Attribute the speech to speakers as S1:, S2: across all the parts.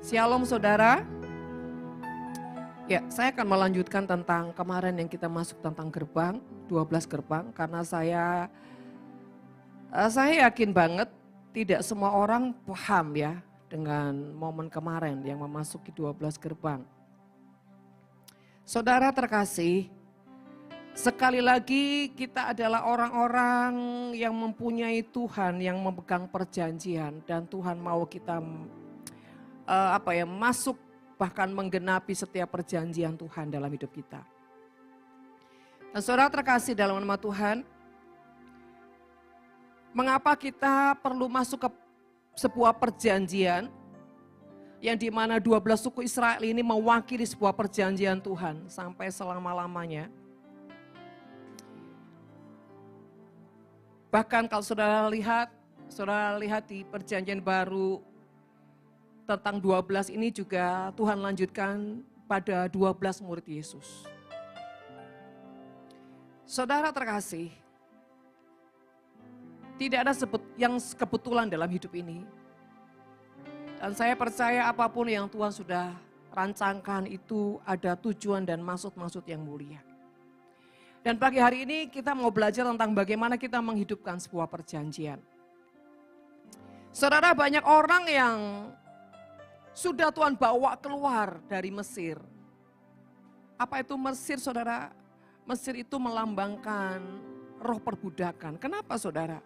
S1: Shalom saudara. Ya, saya akan melanjutkan tentang kemarin yang kita masuk tentang gerbang, 12 gerbang. Karena saya yakin banget tidak semua orang paham ya dengan momen kemarin yang memasuki 12 gerbang. Saudara terkasih, sekali lagi kita adalah orang-orang yang mempunyai Tuhan, yang memegang perjanjian. Dan Tuhan mau kita masuk bahkan menggenapi setiap perjanjian Tuhan dalam hidup kita. Dan saudara terkasih dalam nama Tuhan, mengapa kita perlu masuk ke sebuah perjanjian yang dimana 12 suku Israel ini mewakili sebuah perjanjian Tuhan sampai selama-lamanya. Bahkan kalau saudara lihat di perjanjian baru tentang 12 ini juga Tuhan lanjutkan pada 12 murid Yesus. Saudara terkasih, tidak ada yang kebetulan dalam hidup ini. Dan saya percaya apapun yang Tuhan sudah rancangkan itu ada tujuan dan maksud-maksud yang mulia. Dan pagi hari ini kita mau belajar tentang bagaimana kita menghidupkan sebuah perjanjian. Saudara, banyak orang yang sudah Tuhan bawa keluar dari Mesir. Apa itu Mesir, saudara? Mesir itu melambangkan roh perbudakan. Kenapa, saudara?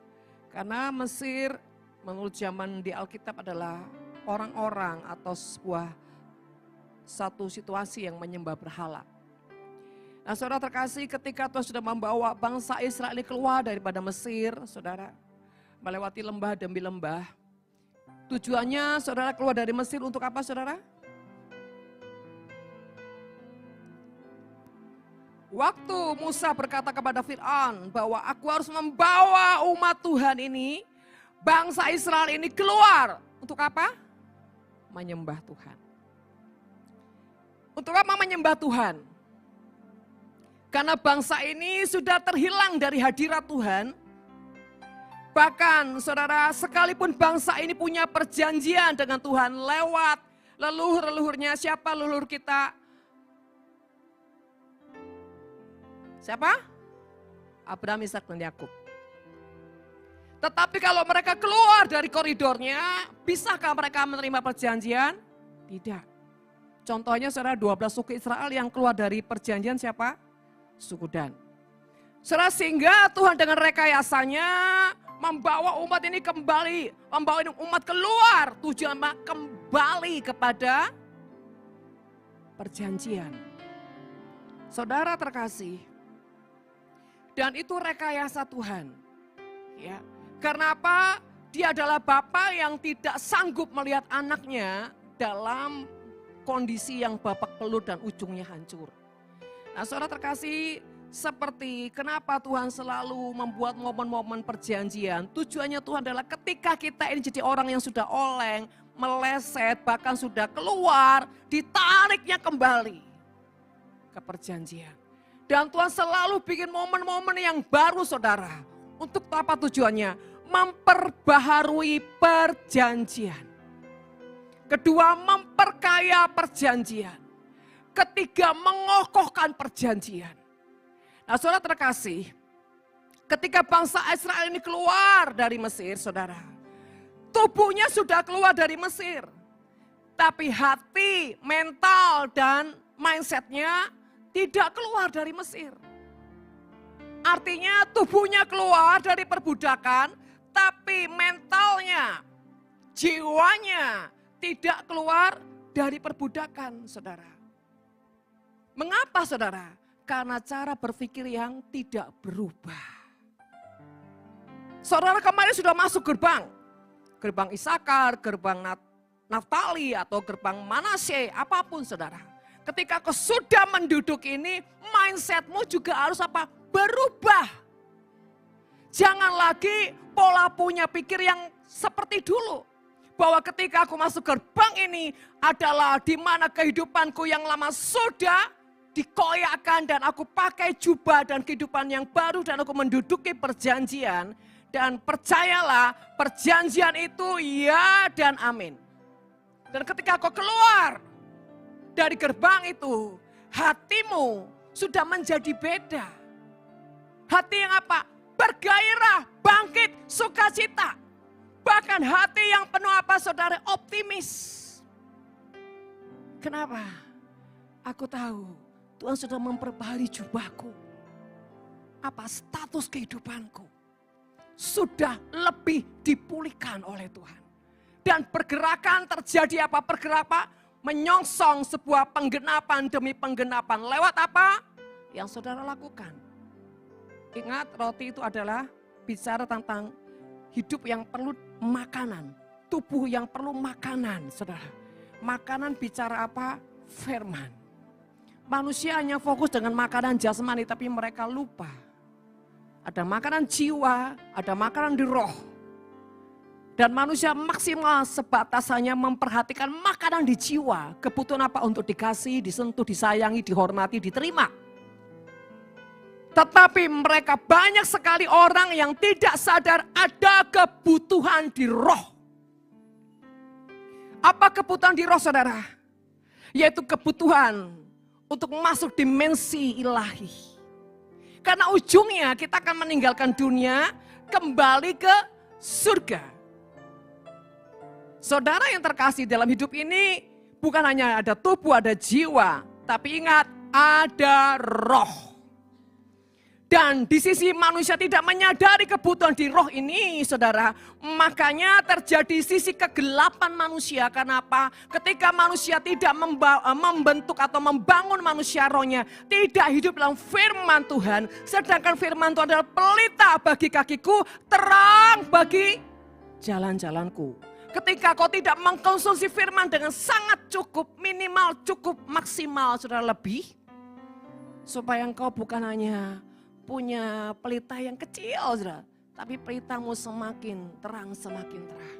S1: Karena Mesir menurut zaman di Alkitab adalah orang-orang atau satu situasi yang menyembah berhala. Nah, saudara terkasih, ketika Tuhan sudah membawa bangsa Israel ini keluar daripada Mesir, saudara, melewati lembah demi lembah. Tujuannya saudara keluar dari Mesir untuk apa, saudara? Waktu Musa berkata kepada Fir'aun bahwa aku harus membawa umat Tuhan ini, bangsa Israel ini keluar. Untuk apa? Menyembah Tuhan. Untuk apa menyembah Tuhan? Karena bangsa ini sudah terhilang dari hadirat Tuhan. Bahkan saudara, sekalipun bangsa ini punya perjanjian dengan Tuhan lewat leluhur-leluhurnya. Siapa leluhur kita? Siapa? Abraham, Ishak, dan Yakub. Tetapi kalau mereka keluar dari koridornya, bisakah mereka menerima perjanjian? Tidak. Contohnya saudara, 12 suku Israel yang keluar dari perjanjian siapa? Suku Dan. Saudara, sehingga Tuhan dengan rekayasanya membawa umat ini kembali, membawa umat keluar, tujuan kembali kepada perjanjian. Saudara terkasih, dan itu rekayasa Tuhan. Ya, karena apa? Dia adalah Bapa yang tidak sanggup melihat anaknya dalam kondisi yang babak belur dan ujungnya hancur. Nah, saudara terkasih, seperti kenapa Tuhan selalu membuat momen-momen perjanjian. Tujuannya Tuhan adalah ketika kita ini jadi orang yang sudah oleng, meleset, bahkan sudah keluar, ditariknya kembali ke perjanjian. Dan Tuhan selalu bikin momen-momen yang baru, saudara. Untuk apa tujuannya? Memperbaharui perjanjian. Kedua, memperkaya perjanjian. Ketiga, mengokohkan perjanjian. Nah, saudara terkasih, ketika bangsa Israel ini keluar dari Mesir, saudara, tubuhnya sudah keluar dari Mesir. Tapi hati, mental, dan mindsetnya tidak keluar dari Mesir. Artinya tubuhnya keluar dari perbudakan, tapi mentalnya, jiwanya tidak keluar dari perbudakan, saudara. Mengapa, saudara? Karena cara berpikir yang tidak berubah. Saudara kemarin sudah masuk gerbang. Gerbang Isakar, gerbang Naftali atau gerbang Manasye, apapun saudara. Ketika kau sudah menduduk ini, mindsetmu juga harus apa? Berubah. Jangan lagi pola punya pikir yang seperti dulu. Bahwa ketika aku masuk gerbang ini adalah di mana kehidupanku yang lama sudah dikoyakkan dan aku pakai jubah dan kehidupan yang baru dan aku menduduki perjanjian. Dan percayalah perjanjian itu ya dan amin. Dan ketika kau keluar dari gerbang itu, hatimu sudah menjadi beda. Hati yang apa? Bergairah, bangkit, sukacita. Bahkan hati yang penuh apa saudara? Optimis. Kenapa? Aku tahu Tuhan sudah memperbaharui jubahku. Apa status kehidupanku sudah lebih dipulihkan oleh Tuhan. Dan pergerakan terjadi apa? Pergerakan menyongsong sebuah penggenapan demi penggenapan. Lewat apa? Yang saudara lakukan. Ingat, roti itu adalah bicara tentang hidup yang perlu makanan. Tubuh yang perlu makanan, saudara. Makanan bicara apa? Firman. Manusia hanya fokus dengan makanan jasmani, tapi mereka lupa. Ada makanan jiwa, ada makanan di roh. Dan manusia maksimal sebatas hanya memperhatikan makanan di jiwa. Kebutuhan apa? Untuk dikasih, disentuh, disayangi, dihormati, diterima. Tetapi mereka banyak sekali orang yang tidak sadar ada kebutuhan di roh. Apa kebutuhan di roh saudara? Yaitu kebutuhan untuk masuk dimensi ilahi. Karena ujungnya kita akan meninggalkan dunia, kembali ke surga. Saudara yang terkasih, dalam hidup ini bukan hanya ada tubuh, ada jiwa. Tapi ingat, ada roh. Dan di sisi manusia tidak menyadari kebutuhan di roh ini, saudara. Makanya terjadi sisi kegelapan manusia. Kenapa? Ketika manusia tidak membentuk atau membangun manusia rohnya, tidak hidup dalam firman Tuhan. Sedangkan firman Tuhan adalah pelita bagi kakiku, terang bagi jalan-jalanku. Ketika kau tidak mengkonsumsi firman dengan sangat cukup, minimal, cukup, maksimal, saudara, lebih. Supaya engkau bukan hanya punya pelita yang kecil, saudara, tapi pelitamu semakin terang, semakin terang.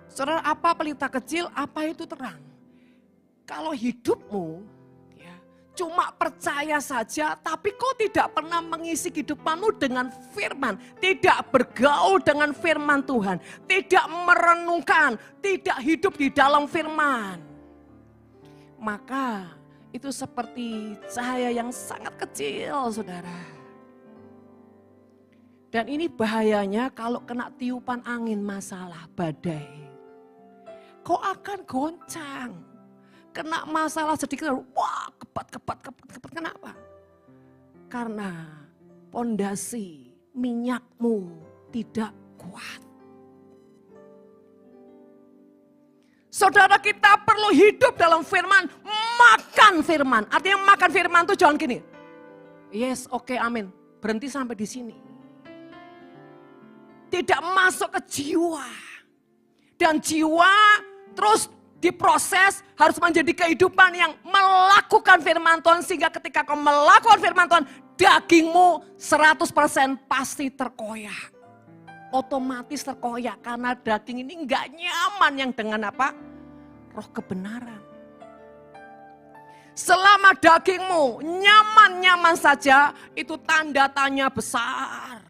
S1: Saudara, apa pelita kecil, apa itu terang? Kalau hidupmu ya, cuma percaya saja, tapi kau tidak pernah mengisi kehidupanmu dengan firman, tidak bergaul dengan firman Tuhan, tidak merenungkan, tidak hidup di dalam firman, maka itu seperti cahaya yang sangat kecil, saudara. Dan ini bahayanya kalau kena tiupan angin masalah, badai. Kau akan goncang. Kena masalah sedikit, wah kepat. Kenapa? Karena pondasi minyakmu tidak kuat. Saudara, kita perlu hidup dalam firman, makan firman. Artinya makan firman itu jangan gini. Yes, oke, amin. Berhenti sampai di sini. Tidak masuk ke jiwa. Dan jiwa terus diproses harus menjadi kehidupan yang melakukan firman Tuhan. Sehingga ketika kau melakukan firman Tuhan, dagingmu 100% pasti terkoyak. Otomatis terkoyak karena daging ini enggak nyaman yang dengan apa? Roh kebenaran. Selama dagingmu nyaman-nyaman saja, itu tanda tanya besar.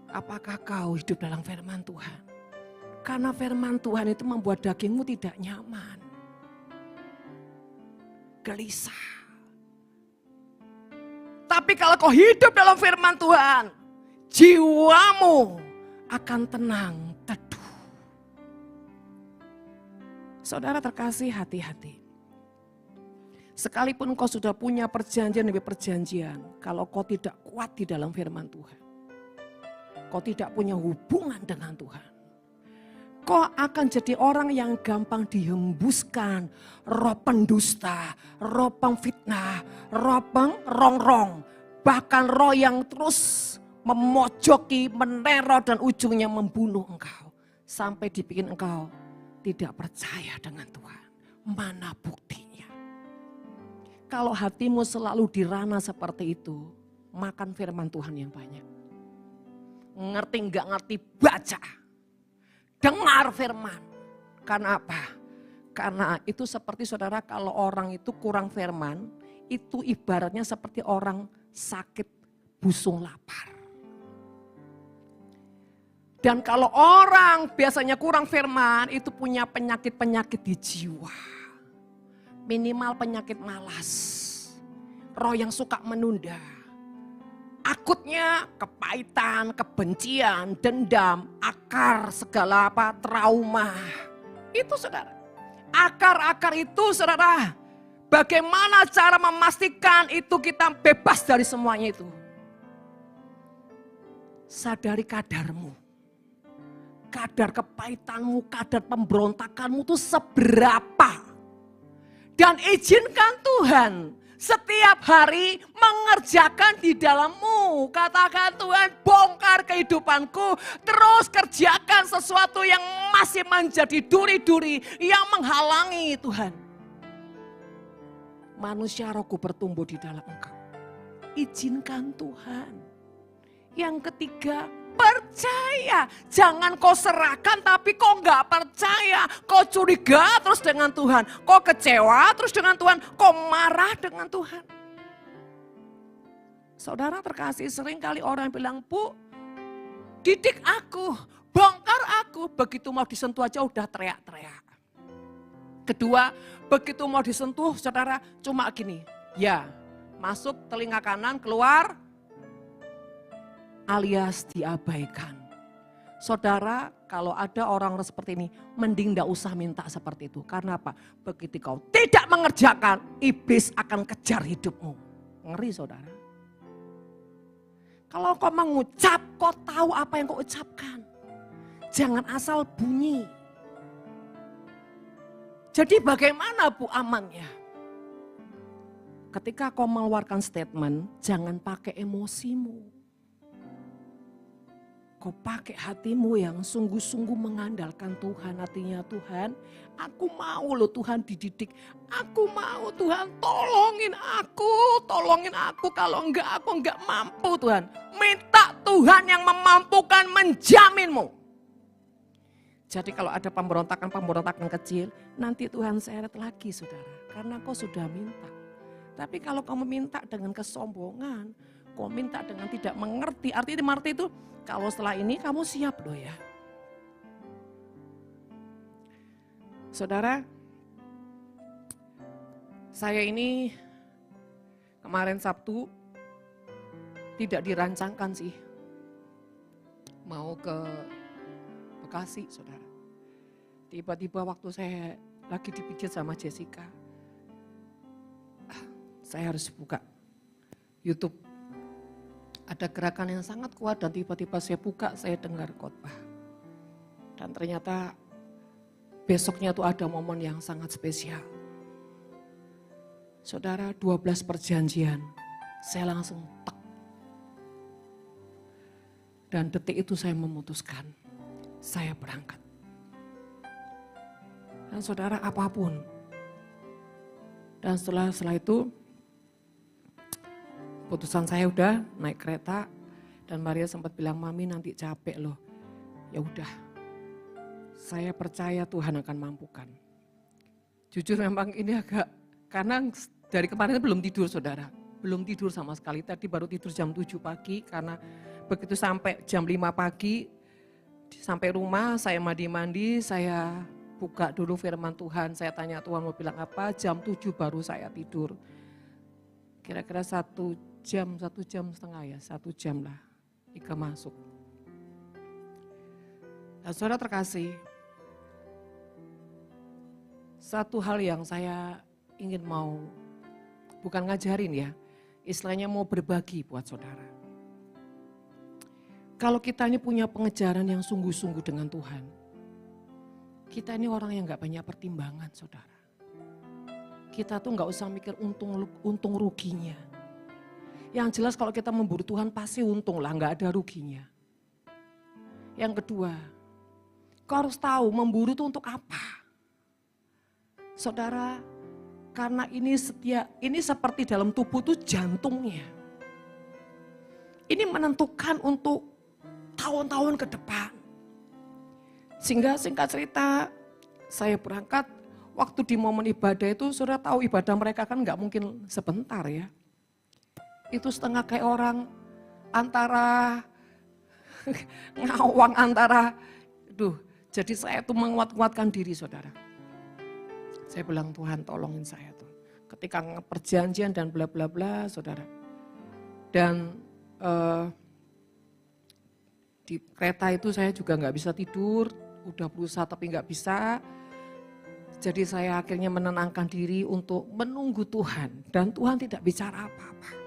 S1: Apakah kau hidup dalam firman Tuhan? Karena firman Tuhan itu membuat dagingmu tidak nyaman. Gelisah. Tapi kalau kau hidup dalam firman Tuhan, jiwamu akan tenang, teduh. Saudara terkasih, hati-hati. Sekalipun kau sudah punya perjanjian demi perjanjian, kalau kau tidak kuat di dalam firman Tuhan, kau tidak punya hubungan dengan Tuhan, kau akan jadi orang yang gampang dihembuskan roh pendusta, roh pemfitnah, roh rongrong, bahkan roh yang terus memojoki, meneror dan ujungnya membunuh engkau. Sampai dibikin engkau tidak percaya dengan Tuhan. Mana buktinya? Kalau hatimu selalu dirana seperti itu, makan firman Tuhan yang banyak. Ngerti nggak ngerti, baca. Dengar firman. Karena apa? Karena itu seperti saudara, kalau orang itu kurang firman, itu ibaratnya seperti orang sakit busung lapar. Dan kalau orang biasanya kurang firman, itu punya penyakit-penyakit di jiwa. Minimal penyakit malas, roh yang suka menunda. Akutnya kepahitan, kebencian, dendam, akar segala trauma. Itu saudara. Akar-akar itu saudara, bagaimana cara memastikan itu kita bebas dari semuanya itu? Sadari kadarmu. Kadar kepahitanmu, kadar pemberontakanmu itu seberapa. Dan izinkan Tuhan setiap hari mengerjakan di dalammu. Katakan, Tuhan, bongkar kehidupanku, terus kerjakan sesuatu yang masih menjadi duri-duri yang menghalangi Tuhan. Manusia rohku bertumbuh di dalam Engkau. Izinkan Tuhan. Yang ketiga, percaya. Jangan kau serahkan tapi kau nggak percaya. Kau curiga terus dengan Tuhan. Kau kecewa terus dengan Tuhan. Kau marah dengan Tuhan. Saudara terkasih, sering kali orang bilang, Bu, didik aku, bongkar aku. Begitu mau disentuh aja udah teriak-teriak. Kedua, begitu mau disentuh saudara cuma gini. Ya, masuk telinga kanan, keluar alias diabaikan. Saudara, kalau ada orang seperti ini, mending tidak usah minta seperti itu. Karena apa? Begitu kau tidak mengerjakan, iblis akan kejar hidupmu. Ngeri saudara. Kalau kau mengucap, kau tahu apa yang kau ucapkan. Jangan asal bunyi. Jadi bagaimana Bu amannya? Ketika kau mengeluarkan statement, jangan pakai emosimu. Kau pakai hatimu yang sungguh-sungguh mengandalkan Tuhan. Artinya Tuhan, aku mau loh Tuhan dididik. Aku mau Tuhan tolongin aku. Kalau enggak aku enggak mampu Tuhan. Minta Tuhan yang memampukan menjaminmu. Jadi kalau ada pemberontakan kecil, nanti Tuhan seret lagi saudara. Karena kau sudah minta. Tapi kalau kamu minta dengan kesombongan, kau minta dengan tidak mengerti. Artinya itu, kalau setelah ini kamu siap loh ya. Saudara, saya ini kemarin Sabtu tidak dirancangkan sih. Mau ke Bekasi saudara. Tiba-tiba waktu saya lagi dipijit sama Jessica. Saya harus buka YouTube. Ada gerakan yang sangat kuat dan tiba-tiba saya buka, saya dengar khotbah. Dan ternyata besoknya tuh ada momen yang sangat spesial. Saudara, 12 perjanjian, saya langsung tek. Dan detik itu saya memutuskan, saya berangkat. Dan saudara apapun. Dan setelah itu, putusan saya udah naik kereta dan Maria sempat bilang, Mami nanti capek loh. Ya udah, saya percaya Tuhan akan mampukan. Jujur memang ini agak, karena dari kemarin belum tidur saudara. Belum tidur sama sekali, tadi baru tidur jam 7 pagi karena begitu sampai jam 5 pagi, sampai rumah saya mandi-mandi, saya buka dulu firman Tuhan, saya tanya Tuhan mau bilang apa, jam 7 baru saya tidur. Kira-kira 1 jam setengah ya, 1 jam lah, Ika masuk. Nah, saudara terkasih, satu hal yang saya ingin mau, bukan ngajarin ya, istilahnya mau berbagi buat saudara. Kalau kita ini punya pengejaran yang sungguh-sungguh dengan Tuhan, kita ini orang yang gak banyak pertimbangan saudara. Kita tuh gak usah mikir untung ruginya. Yang jelas kalau kita memburu Tuhan pasti untung lah, gak ada ruginya. Yang kedua, kau harus tahu memburu itu untuk apa. Saudara, karena ini seperti dalam tubuh itu jantungnya. Ini menentukan untuk tahun-tahun ke depan. Sehingga singkat cerita, saya berangkat, waktu di momen ibadah itu, saudara tahu ibadah mereka kan gak mungkin sebentar ya. Itu setengah kayak orang antara ngawang antara, jadi saya tuh menguat-kuatkan diri saudara. Saya bilang Tuhan tolongin saya tuh. Ketika perjanjian dan bla bla bla saudara. Dan di kereta itu saya juga nggak bisa tidur, udah berusaha tapi nggak bisa. Jadi saya akhirnya menenangkan diri untuk menunggu Tuhan. Dan Tuhan tidak bicara apa-apa.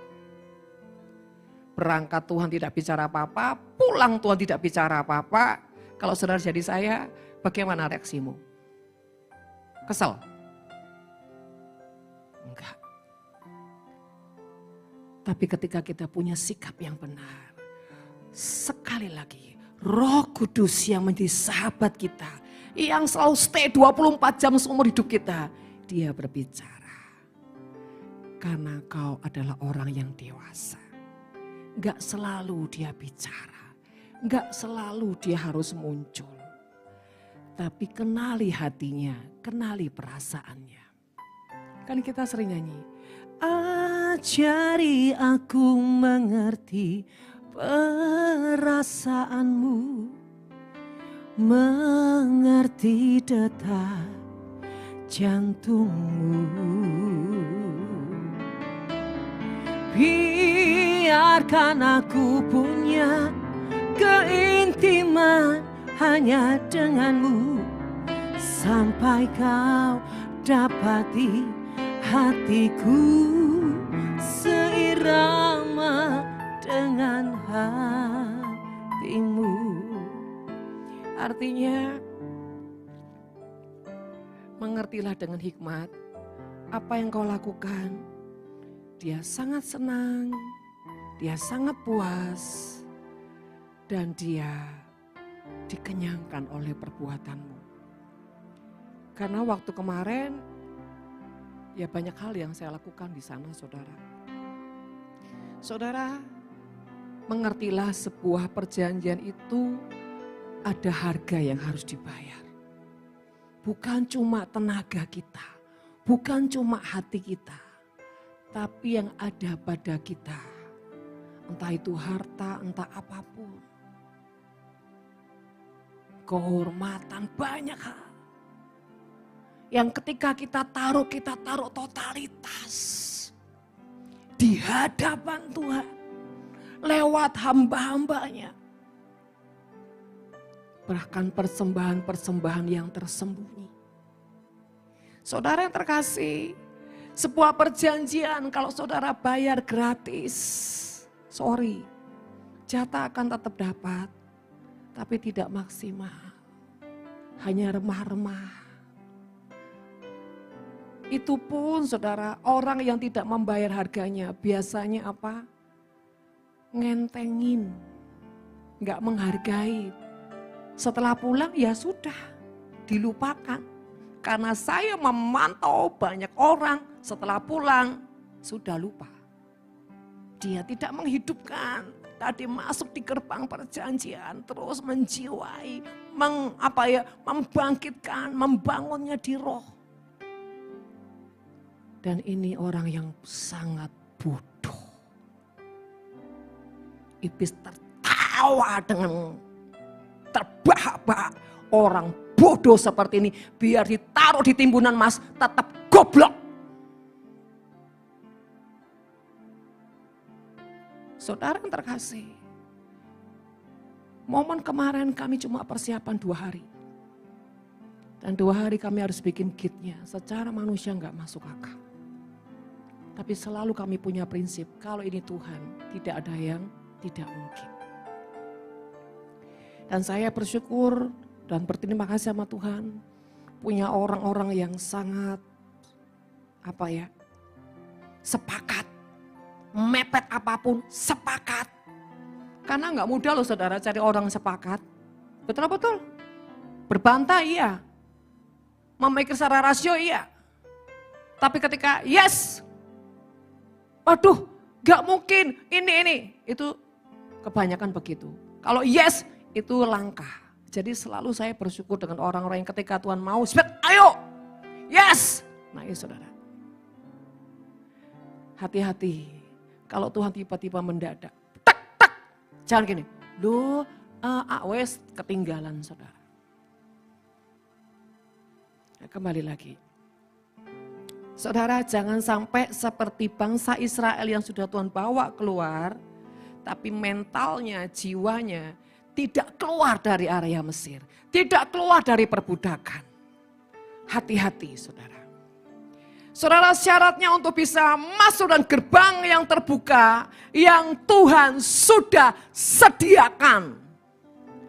S1: Berangkat Tuhan tidak bicara apa-apa, pulang Tuhan tidak bicara apa-apa. Kalau saudara jadi saya, bagaimana reaksimu? Kesel? Enggak. Tapi ketika kita punya sikap yang benar, sekali lagi Roh Kudus yang menjadi sahabat kita, yang selalu stay 24 jam seumur hidup kita, dia berbicara. Karena kau adalah orang yang dewasa. Enggak selalu dia bicara, enggak selalu dia harus muncul. Tapi kenali hatinya, kenali perasaannya. Kan kita sering nyanyi, ajari aku mengerti perasaanmu, mengerti detak jantungmu. Biarkan aku punya keintiman hanya denganmu, sampai kau dapati hatiku seirama dengan hatimu. Artinya, mengertilah dengan hikmat apa yang kau lakukan. Dia sangat senang, dia sangat puas, dan dia dikenyangkan oleh perbuatanmu. Karena waktu kemarin, ya banyak hal yang saya lakukan di sana saudara. Saudara, mengertilah sebuah perjanjian itu ada harga yang harus dibayar. Bukan cuma tenaga kita, bukan cuma hati kita, tapi yang ada pada kita. Entah itu harta, entah apapun. Kehormatan, banyak hal. Yang ketika kita taruh totalitas di hadapan Tuhan lewat hamba-hambanya. Bahkan persembahan-persembahan yang tersembunyi. Saudara yang terkasih, sebuah perjanjian kalau saudara bayar gratis, sorry, jatah akan tetap dapat, tapi tidak maksimal. Hanya remah-remah. Itu pun saudara, orang yang tidak membayar harganya biasanya apa? Ngentengin, gak menghargai. Setelah pulang ya sudah, dilupakan. Karena saya memantau banyak orang setelah pulang sudah lupa. Dia tidak menghidupkan, tadi masuk di gerbang perjanjian, terus menjiwai, membangkitkan, membangunnya di roh. Dan ini orang yang sangat bodoh. Iblis tertawa dengan terbahak-bahak. Orang bodoh seperti ini biar ditaruh di timbunan emas tetap goblok. Saudara yang terkasih, momen kemarin kami cuma persiapan 2 hari. Dan 2 hari kami harus bikin kitnya, secara manusia gak masuk akal. Tapi selalu kami punya prinsip, kalau ini Tuhan tidak ada yang tidak mungkin. Dan saya bersyukur dan berterima kasih sama Tuhan, punya orang-orang yang sangat sepakat, mepet apapun sepakat. Karena gak mudah loh saudara cari orang sepakat, betul-betul. Berbantah iya, memikir secara rasio iya. Tapi ketika yes, waduh gak mungkin ini, itu kebanyakan begitu. Kalau yes, itu langkah. Jadi selalu saya bersyukur dengan orang-orang yang ketika Tuhan mau, ayo, yes. Nah ini saudara, hati-hati kalau Tuhan tiba-tiba mendadak, tak, jangan gini, wes ketinggalan saudara. Nah, kembali lagi. Saudara, jangan sampai seperti bangsa Israel yang sudah Tuhan bawa keluar, tapi mentalnya, jiwanya tidak keluar dari area Mesir, tidak keluar dari perbudakan. Hati-hati saudara. Saudara, syaratnya untuk bisa masuk dan gerbang yang terbuka yang Tuhan sudah sediakan.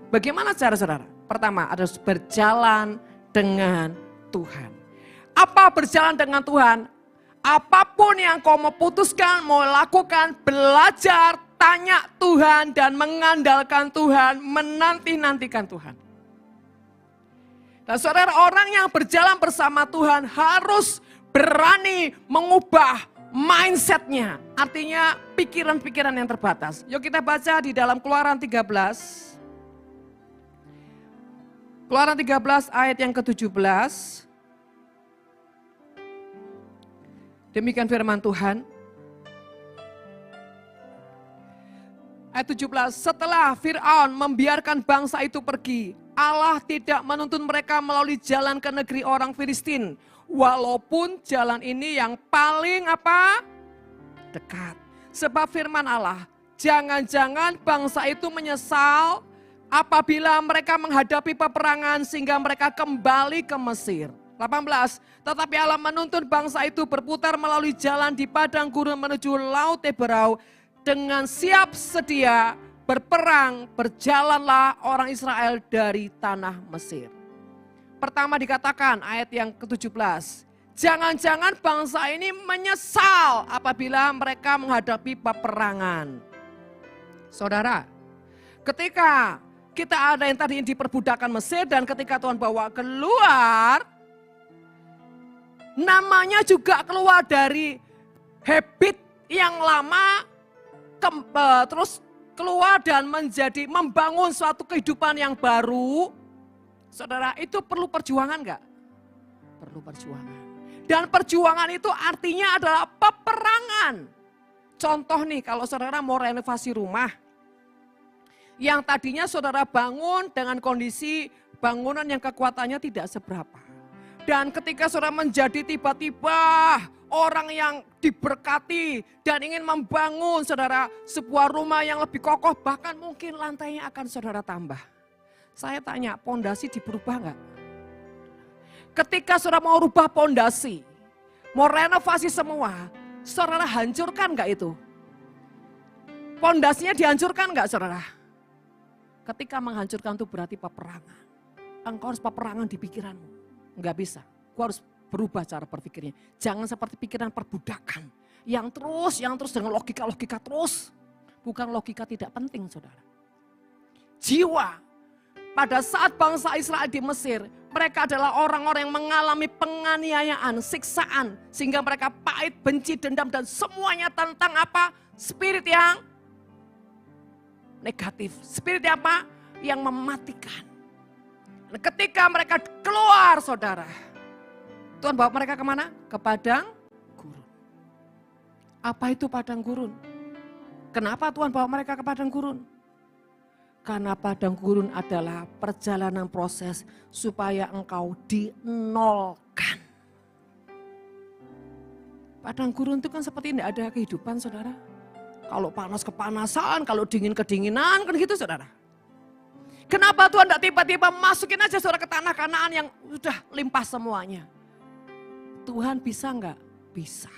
S1: Bagaimana cara saudara? Pertama, harus berjalan dengan Tuhan. Apa berjalan dengan Tuhan? Apapun yang kau mau putuskan, mau lakukan, belajar, tanya Tuhan dan mengandalkan Tuhan, menanti-nantikan Tuhan. Dan saudara, orang yang berjalan bersama Tuhan harus berani mengubah mindsetnya. Artinya pikiran-pikiran yang terbatas. Yuk kita baca di dalam Keluaran 13. Keluaran 13 ayat yang ke-17. Demikian firman Tuhan. Ayat 17, setelah Fir'aun membiarkan bangsa itu pergi, Allah tidak menuntun mereka melalui jalan ke negeri orang Filistin. Walaupun jalan ini yang paling dekat. Sebab firman Allah, jangan-jangan bangsa itu menyesal apabila mereka menghadapi peperangan sehingga mereka kembali ke Mesir. 18, tetapi Allah menuntun bangsa itu berputar melalui jalan di padang gurun menuju Laut Teberau. Dengan siap sedia berperang, berjalanlah orang Israel dari tanah Mesir. Pertama dikatakan ayat yang ke-17, jangan-jangan bangsa ini menyesal apabila mereka menghadapi peperangan. Saudara, ketika kita ada yang tadi di perbudakan Mesir dan ketika Tuhan bawa keluar, namanya juga keluar dari habit yang lama, terus keluar dan membangun suatu kehidupan yang baru. Saudara, itu perlu perjuangan enggak? Perlu perjuangan. Dan perjuangan itu artinya adalah peperangan. Contoh nih, kalau saudara mau renovasi rumah, yang tadinya saudara bangun dengan kondisi bangunan yang kekuatannya tidak seberapa. Dan ketika saudara menjadi tiba-tiba orang yang diberkati dan ingin membangun saudara sebuah rumah yang lebih kokoh, bahkan mungkin lantainya akan saudara tambah. Saya tanya, pondasi diberubah enggak? Ketika saudara mau rubah pondasi, mau renovasi semua, saudara hancurkan enggak itu? Pondasinya dihancurkan enggak saudara? Ketika menghancurkan itu berarti peperangan. Engkau harus peperangan di pikiranmu. Enggak bisa, engkau harus berubah cara berpikirnya. Jangan seperti pikiran perbudakan. Yang terus dengan logika-logika terus. Bukan logika tidak penting saudara. Jiwa. Pada saat bangsa Israel di Mesir, mereka adalah orang-orang yang mengalami penganiayaan, siksaan. Sehingga mereka pahit, benci, dendam dan semuanya tentang apa? Spirit yang negatif. Spirit yang apa? Yang mematikan. Ketika mereka keluar saudara, Tuhan bawa mereka kemana? Ke padang gurun. Apa itu padang gurun? Kenapa Tuhan bawa mereka ke padang gurun? Karena padang gurun adalah perjalanan proses supaya engkau dinolkan. Padang gurun itu kan seperti tidak ada kehidupan saudara. Kalau panas kepanasan, kalau dingin kedinginan kan gitu saudara. Kenapa Tuhan tidak tiba-tiba masukin aja saudara ke tanah Kanaan yang sudah limpah semuanya? Tuhan bisa enggak? Bisa.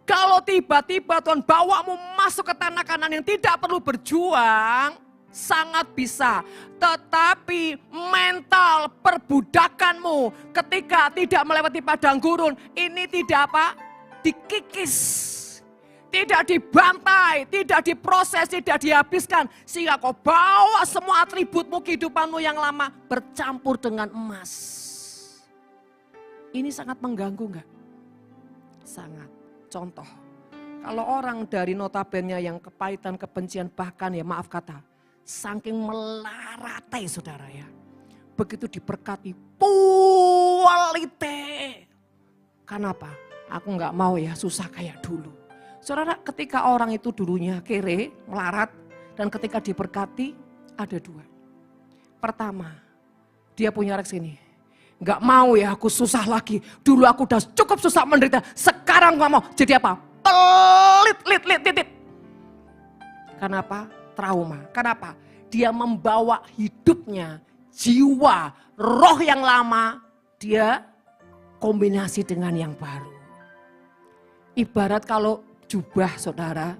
S1: Kalau tiba-tiba Tuhan bawamu masuk ke tanah Kanaan yang tidak perlu berjuang, sangat bisa. Tetapi mental perbudakanmu ketika tidak melewati padang gurun, ini tidak apa? Dikikis. Tidak dibantai, tidak diproses, tidak dihabiskan. Sehingga kau bawa semua atributmu, kehidupanmu yang lama bercampur dengan emas. Ini sangat mengganggu enggak? Sangat. Contoh, kalau orang dari notabene yang kepahitan, kebencian, bahkan ya maaf kata, saking melaratai saudara ya. Begitu diberkati, pualite. Kenapa? Aku enggak mau ya susah kayak dulu. Saudara, ketika orang itu dulunya kere, melarat, dan ketika diberkati, ada dua. Pertama, dia punya reaksi ini. Gak mau ya aku susah lagi. Dulu aku udah cukup susah menderita. Sekarang gak mau. Jadi apa? Pelit. Kenapa? Trauma. Kenapa? Dia membawa hidupnya, jiwa, roh yang lama. Dia kombinasi dengan yang baru. Ibarat kalau jubah saudara.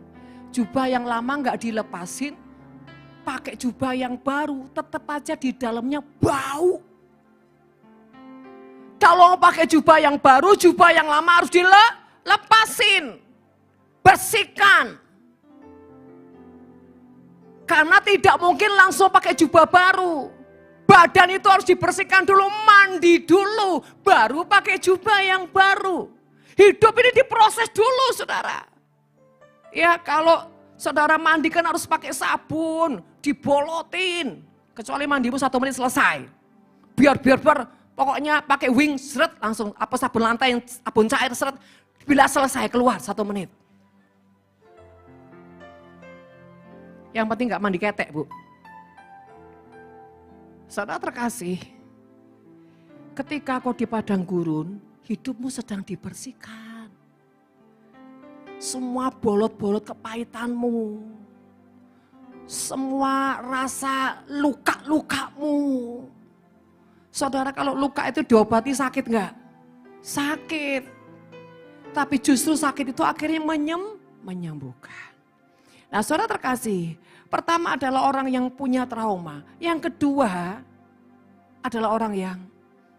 S1: Jubah yang lama gak dilepasin. Pakai jubah yang baru. Tetap aja di dalamnya bau. Kalau pakai jubah yang baru, jubah yang lama harus dilepasin. Bersihkan. Karena tidak mungkin langsung pakai jubah baru. Badan itu harus dibersihkan dulu, mandi dulu. Baru pakai jubah yang baru. Hidup ini diproses dulu saudara. Ya kalau saudara mandi kan harus pakai sabun, dibolotin. Kecuali mandimu 1 menit selesai. Biar pokoknya pakai wing seret langsung apa sabun lantai yang sabun cair seret bila selesai keluar 1 menit. Yang penting gak mandi ketek bu. Saudara terkasih, ketika kau di padang gurun, hidupmu sedang dibersihkan. Semua bolot-bolot kepahitanmu, semua rasa luka-lukamu. Saudara kalau luka itu diobati sakit enggak? Sakit. Tapi justru sakit itu akhirnya menyembuhkan. Nah saudara terkasih, pertama adalah orang yang punya trauma. Yang kedua adalah orang yang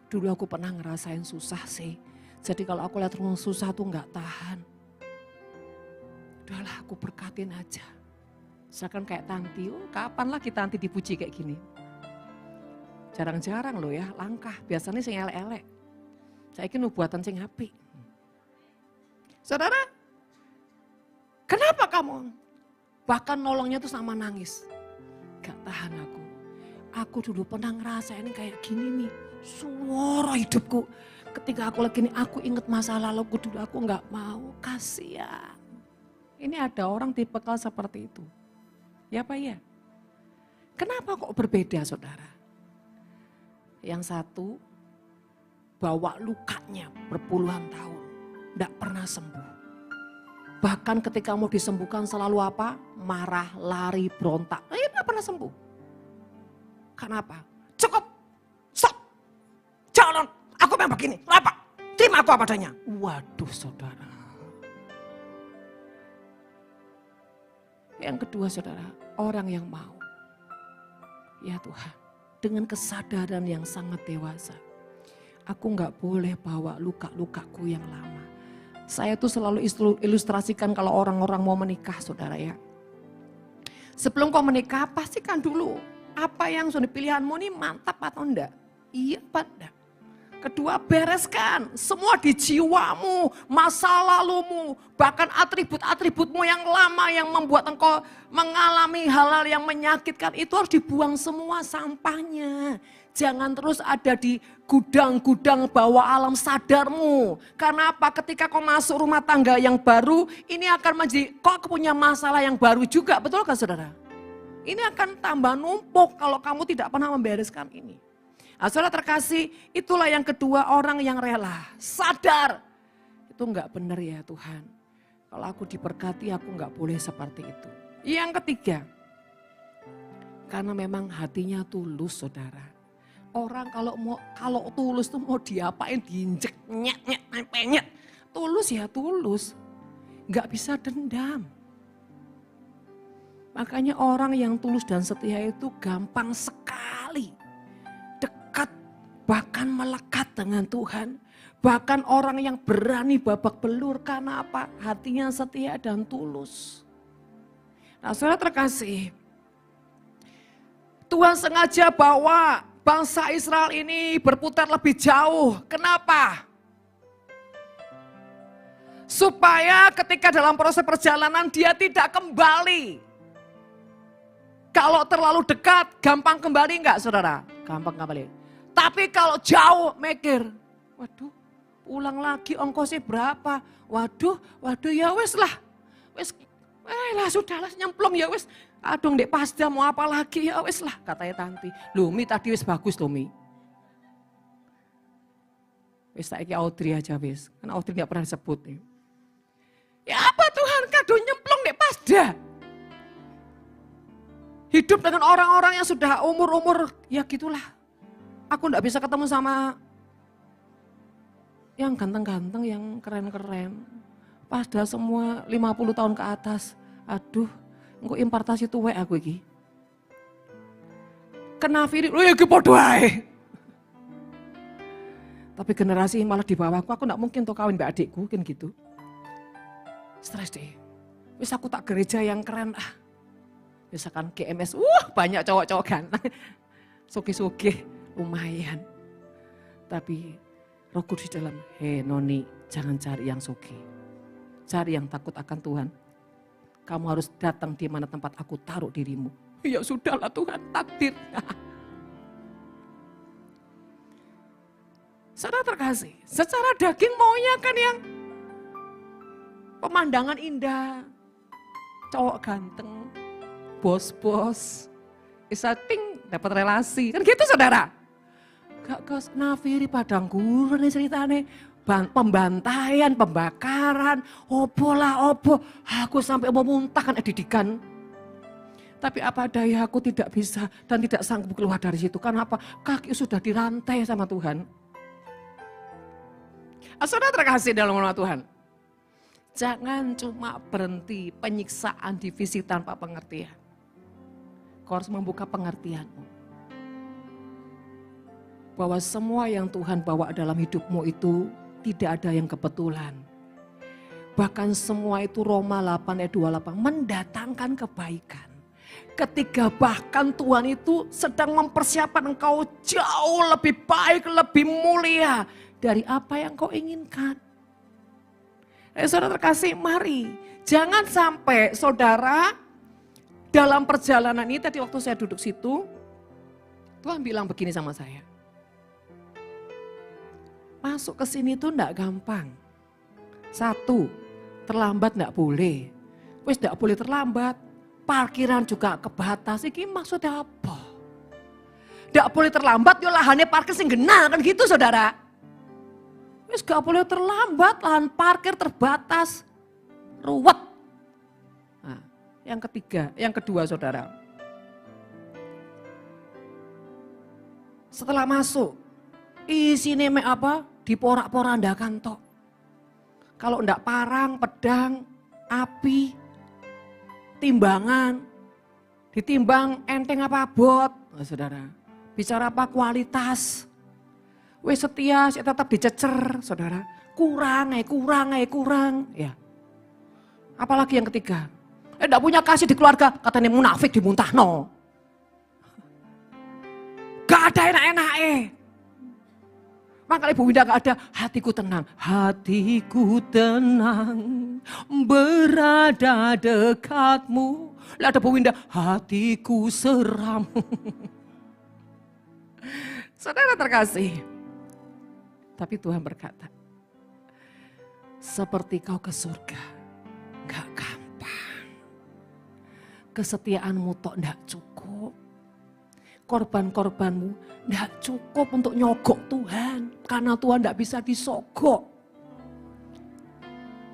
S1: dulu aku pernah ngerasain susah sih. Jadi kalau aku lihat orang susah tuh enggak tahan. Udahlah aku berkatin aja. Misalkan kayak Tanti, kapan lagi Tanti dipuji kayak gini? Jarang-jarang loh ya, langkah. Biasanya sing elek-elek. Saya ingin buatan sing apik. Saudara, kenapa kamu? Bahkan nolongnya tuh sama nangis. Gak tahan aku. Aku dulu pernah ngerasain kayak gini nih. Suara hidupku. Ketika aku lagi ini, aku ingat masa laluku dulu aku gak mau. Kasihan. Ini ada orang tipikal seperti itu. Ya Pak ya? Kenapa kok berbeda saudara? Yang satu bawa lukanya berpuluhan tahun, tidak pernah sembuh. Bahkan ketika mau disembuhkan selalu apa? Marah, lari, berontak. Tidak pernah sembuh. Kenapa? Cukup, stop, jangan, aku memang begini, kenapa? Terima aku apa adanya. Waduh saudara. Yang kedua saudara, orang yang mau. Ya Tuhan. Dengan kesadaran yang sangat dewasa. Aku gak boleh bawa luka-lukaku yang lama. Saya tuh selalu ilustrasikan kalau orang-orang mau menikah saudara ya. Sebelum kau menikah pastikan dulu. Apa yang sudah pilihanmu ini mantap atau enggak? Iya apa enggak? Kedua bereskan semua di jiwamu, masa lalumu, bahkan atribut-atributmu yang lama yang membuat engkau mengalami hal-hal yang menyakitkan itu harus dibuang semua sampahnya. Jangan terus ada di gudang-gudang bawah alam sadarmu. Karena apa? Ketika kau masuk rumah tangga yang baru, ini akan menjadi kau punya masalah yang baru juga, betul kan saudara? Ini akan tambah numpuk kalau kamu tidak pernah membereskan ini. Nah, saudara terkasih, itulah yang kedua orang yang rela, sadar. Itu enggak benar ya Tuhan. Kalau aku diberkati aku enggak boleh seperti itu. Yang ketiga, karena memang hatinya tulus saudara. Orang kalau tulus tuh mau diapain, diinjek, nyet. Tulus ya tulus, enggak bisa dendam. Makanya orang yang tulus dan setia itu gampang sekali. Bahkan melekat dengan Tuhan. Bahkan orang yang berani babak belur karena apa? Hatinya setia dan tulus. Nah saudara terkasih. Tuhan sengaja bawa bangsa Israel ini berputar lebih jauh. Kenapa? Supaya ketika dalam proses perjalanan dia tidak kembali. Kalau terlalu dekat gampang kembali enggak saudara? Gampang kembali. Tapi kalau jauh mikir, waduh ulang lagi ongkosnya berapa? Waduh ya wes lah. Wes lah sudahlah nyemplung ya wes. Aduh Dek Pasda mau apa lagi? Ya wis lah katanya Tanti. Loh Mi tadi wis bagus loh Mi. Wis saiki Audrey aja wis. Karena Audrey gak pernah disebut. Ya apa Tuhan kado nyemplung Dek Pasda. Hidup dengan orang-orang yang sudah umur-umur ya gitulah. Aku gak bisa ketemu sama yang ganteng-ganteng, yang keren-keren. Pasda semua 50 tahun ke atas. Aduh. Engko impartasi tuwek aku iki. Kenafiri, lho ya iki padha ae. Tapi generasi malah di bawahku, aku enggak mungkin tuh kawin mbak adikku, kan gitu. Stres deh. Wis aku tak gereja yang keren Misalkan GMS, banyak cowok-cowok ganteng. Sugih-sugih, lumayan. Tapi Roh Kudus di dalam, Noni, jangan cari yang sugih. Cari yang takut akan Tuhan. Kamu harus datang di mana tempat aku taruh dirimu. Ya sudahlah Tuhan, takdir. Saudara terkasih, secara daging maunya kan yang pemandangan indah, cowok ganteng, bos-bos, bisa ting dapat relasi, kan gitu saudara. Gak ke nafiri padang gurun nih ceritanya. Pembantaian, pembakaran, opo, aku sampai mau muntahkan didikan. Tapi apa daya aku tidak bisa dan tidak sanggup keluar dari situ. Karena apa? Kaki sudah dirantai sama Tuhan. Saudara terkasih dalam nama Tuhan. Jangan cuma berhenti penyiksaan divisi tanpa pengertian. Kau harus membuka pengertianmu. Bahwa semua yang Tuhan bawa dalam hidupmu itu tidak ada yang kebetulan. Bahkan semua itu Roma 8 ayat 28 mendatangkan kebaikan. Ketika bahkan Tuhan itu sedang mempersiapkan engkau jauh lebih baik, lebih mulia dari apa yang kau inginkan. Saudara terkasih, mari jangan sampai saudara dalam perjalanan ini, tadi waktu saya duduk situ, Tuhan bilang begini sama saya. Masuk ke sini tuh enggak gampang. Satu, terlambat enggak boleh. Wis enggak boleh terlambat. Parkiran juga kebatas. Iki maksudnya apa? Enggak boleh terlambat, yo lahannya parkir sing genah kan gitu saudara. Wis enggak boleh terlambat, lahan parkir terbatas. Ruwet. Nah, yang kedua saudara. Setelah masuk, isinya apa? Diporak-porandakan tok. Kalau enggak parang, pedang, api, timbangan, ditimbang enteng apa bot, nah, saudara. Bicara apa kualitas, wes setia, saya tetap dicecer, saudara. Kurang. Ya. Apalagi yang ketiga, enggak punya kasih di keluarga, katanya munafik dimuntahno. Gak ada enak-enak. Maka Ibu Winda gak ada, hatiku tenang berada dekatmu. Lah ada Bu Winda, hatiku seram. Saudara terkasih, tapi Tuhan berkata, seperti kau ke surga, gak gampang. Kesetiaanmu tok gak cukup. Korban-korbanmu tidak cukup untuk nyogok Tuhan. Karena Tuhan tidak bisa disogok.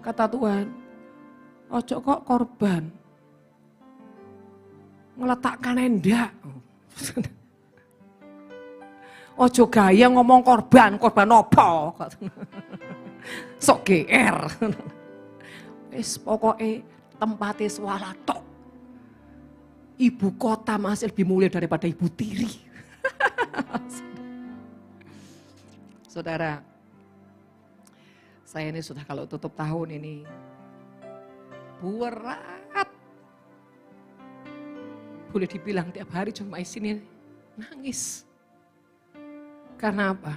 S1: Kata Tuhan, ojo kok korban. Meletakkan endak. Ojo gaya ngomong korban opo. Sok GR. Wis pokoknya tempatnya swala tok. Ibu kota masih lebih mulia daripada ibu tiri. Saudara, saya ini sudah kalau tutup tahun ini berat. Boleh dibilang tiap hari cuma isinya nangis. Karena apa?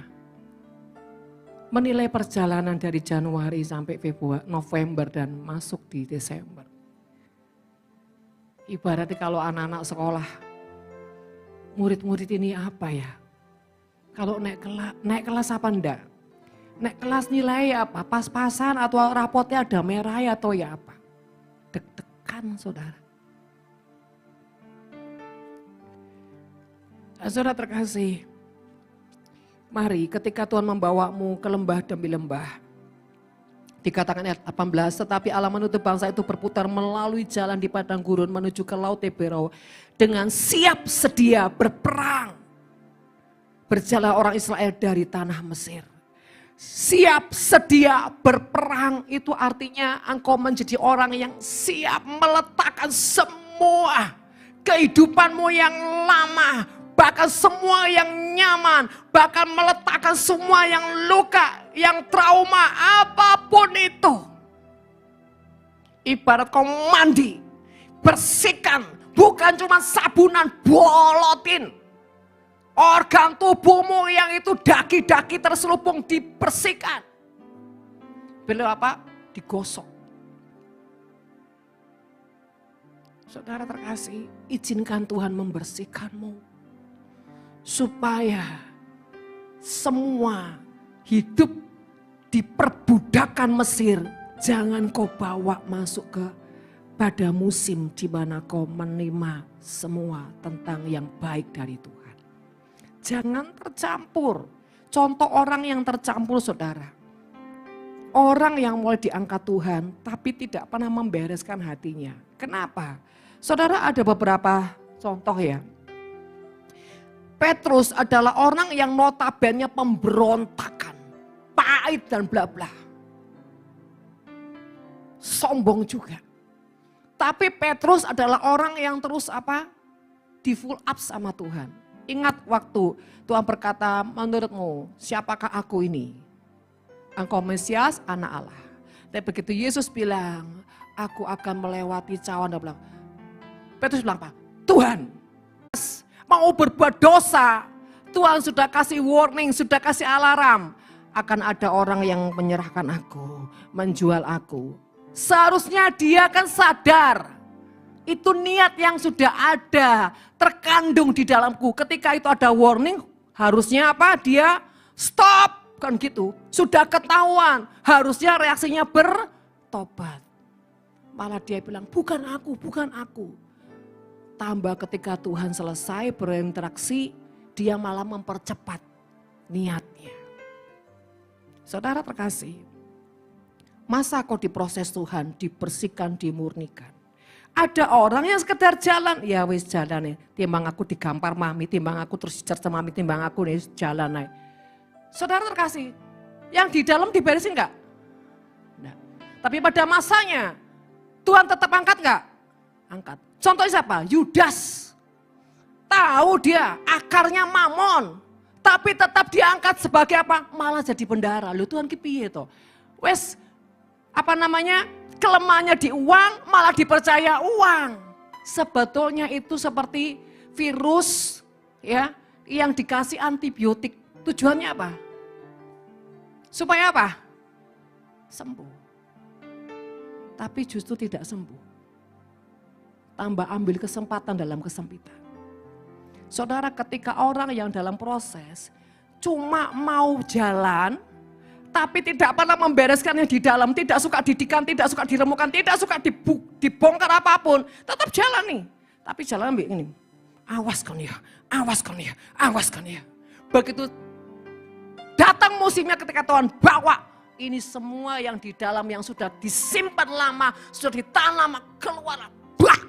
S1: Menilai perjalanan dari Januari sampai Februari, November dan masuk di Desember. Ibaratnya kalau anak-anak sekolah, murid-murid ini apa ya? Kalau naik kelas apa enggak? Naik kelas nilai apa? Pas-pasan atau rapotnya ada merah atau ya apa? Deg-degan saudara. Saudara terkasih, mari ketika Tuhan membawamu ke lembah demi lembah. Dikatakan ayat 18, tetapi Allah menutup bangsa itu berputar melalui jalan di padang gurun menuju ke laut Tiberau dengan siap sedia berperang. Berjalan orang Israel dari tanah Mesir. Siap sedia berperang itu artinya engkau menjadi orang yang siap meletakkan semua kehidupanmu yang lama, bahkan semua yang nyaman, bahkan meletakkan semua yang luka, yang trauma, apapun itu. Ibarat kau mandi, bersihkan, bukan cuma sabunan, bolotin. Organ tubuhmu yang itu daki-daki terselubung dibersihkan. Beliau apa? Digosok. Saudara terkasih, izinkan Tuhan membersihkanmu. Supaya semua hidup di perbudakan Mesir jangan kau bawa masuk ke pada musim di mana kau menerima semua tentang yang baik dari Tuhan. Jangan tercampur. Contoh orang yang tercampur saudara. Orang yang mulai diangkat Tuhan tapi tidak pernah membereskan hatinya. Kenapa? Saudara ada beberapa contoh ya. Petrus adalah orang yang notabene pemberontakan, pahit dan bla bla. Sombong juga. Tapi Petrus adalah orang yang terus apa? Di full up sama Tuhan. Ingat waktu Tuhan berkata, menurutmu siapakah aku ini? Engkau Mesias, anak Allah. Tapi begitu Yesus bilang, aku akan melewati cawan dan bilang. Petrus bilang apa? Tuhan, mau berbuat dosa, Tuhan sudah kasih warning, sudah kasih alarm. Akan ada orang yang menyerahkan aku, menjual aku. Seharusnya dia kan sadar. Itu niat yang sudah ada, terkandung di dalamku. Ketika itu ada warning, harusnya apa? Dia stop, kan gitu. Sudah ketahuan, harusnya reaksinya bertobat. Malah dia bilang, bukan aku, bukan aku. Tambah ketika Tuhan selesai berinteraksi, dia malah mempercepat niatnya. Saudara terkasih, masa kau diproses Tuhan, dibersihkan, dimurnikan. Ada orang yang sekedar jalan, ya wis jalan ya. Timbang aku digampar mami, timbang aku terus cerca mami, timbang aku nih jalan naik. Saudara terkasih, yang di dalam diberesin enggak? Nah, tapi pada masanya, Tuhan tetap angkat enggak? Angkat. Contohnya siapa? Yudas. Tahu dia akarnya mamon. Tapi tetap diangkat sebagai apa? Malah jadi bendahara. Loh Tuhan kepiye to? Wes apa namanya? Kelemahannya di uang malah dipercaya uang. Sebetulnya itu seperti virus ya yang dikasih antibiotik. Tujuannya apa? Supaya apa? Sembuh. Tapi justru tidak sembuh. Tambah ambil kesempatan dalam kesempitan. Saudara, ketika orang yang dalam proses cuma mau jalan, tapi tidak pernah membereskannya di dalam, tidak suka didikan, tidak suka diremukan, tidak suka dibongkar apapun, tetap jalan nih. Tapi jalan ambil ini, awas kan ya, awas kan ya, awas kan ya. Begitu datang musimnya ketika Tuhan bawa, ini semua yang di dalam yang sudah disimpan lama, sudah ditahan lama, keluar. Bah!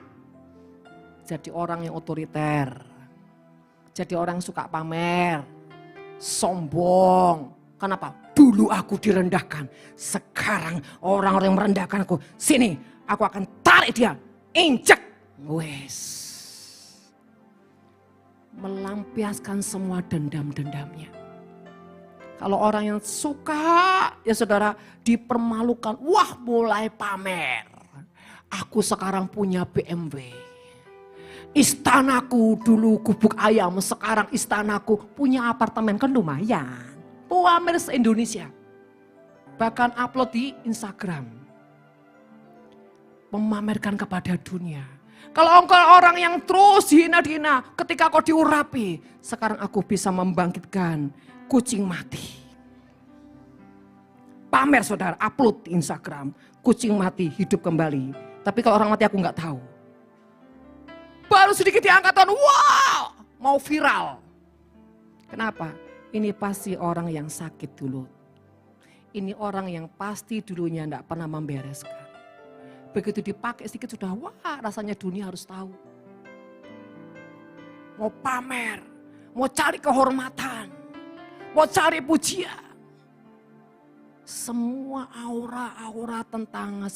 S1: Jadi orang yang otoriter, jadi orang yang suka pamer, sombong. Kenapa? Dulu aku direndahkan, sekarang orang-orang yang merendahkan aku. Sini, aku akan tarik dia, injek. Wes. Melampiaskan semua dendam-dendamnya. Kalau orang yang suka, ya saudara, dipermalukan. Wah mulai pamer. Aku sekarang punya BMW. Istanaku dulu gubuk ayam, sekarang istanaku punya apartemen, kan lumayan. Pamer se-Indonesia. Bahkan upload di Instagram. Memamerkan kepada dunia. Kalau engkau orang yang terus dihina-dihina, ketika kau diurapi, sekarang aku bisa membangkitkan kucing mati. Pamer saudara, upload di Instagram, kucing mati hidup kembali. Tapi kalau orang mati aku nggak tahu. Baru sedikit diangkat Tuhan, wow, mau viral. Kenapa? Ini pasti orang yang sakit dulu. Ini orang yang pasti dulunya tidak pernah membereskan. Begitu dipakai sedikit sudah, wah rasanya dunia harus tahu. Mau pamer, mau cari kehormatan, mau cari pujian. Semua aura-aura tentang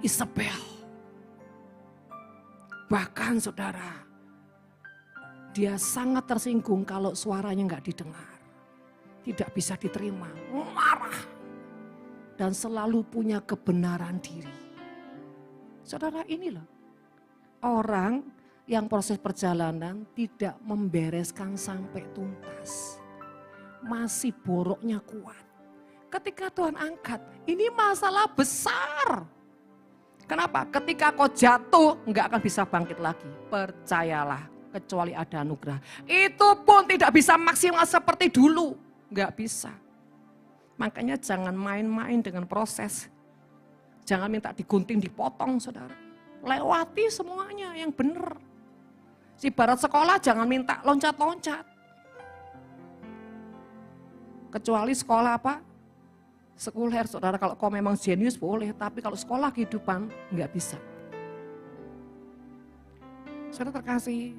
S1: Isabel. Bahkan saudara, dia sangat tersinggung kalau suaranya nggak didengar. Tidak bisa diterima, marah. Dan selalu punya kebenaran diri. Saudara, inilah orang yang proses perjalanan tidak membereskan sampai tuntas. Masih boroknya kuat. Ketika Tuhan angkat, ini masalah besar. Kenapa? Ketika kau jatuh, enggak akan bisa bangkit lagi. Percayalah, kecuali ada anugerah. Itu pun tidak bisa maksimal seperti dulu. Enggak bisa. Makanya jangan main-main dengan proses. Jangan minta digunting, dipotong saudara. Lewati semuanya yang benar. Ibarat sekolah jangan minta loncat-loncat. Kecuali sekolah apa? Sekuler saudara, kalau kau memang jenius boleh. Tapi kalau sekolah kehidupan enggak bisa. Saudara terkasih,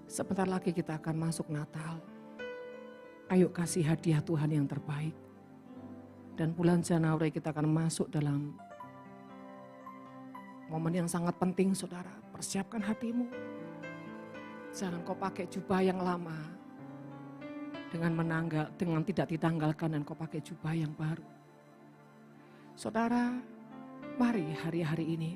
S1: sebentar lagi kita akan masuk Natal. Ayo kasih hadiah Tuhan yang terbaik. Dan bulan Januari kita akan masuk dalam momen yang sangat penting saudara. Persiapkan hatimu. Jangan kau pakai jubah yang lama. Dengan tidak ditanggalkan dan kau pakai jubah yang baru. Saudara, mari hari-hari ini.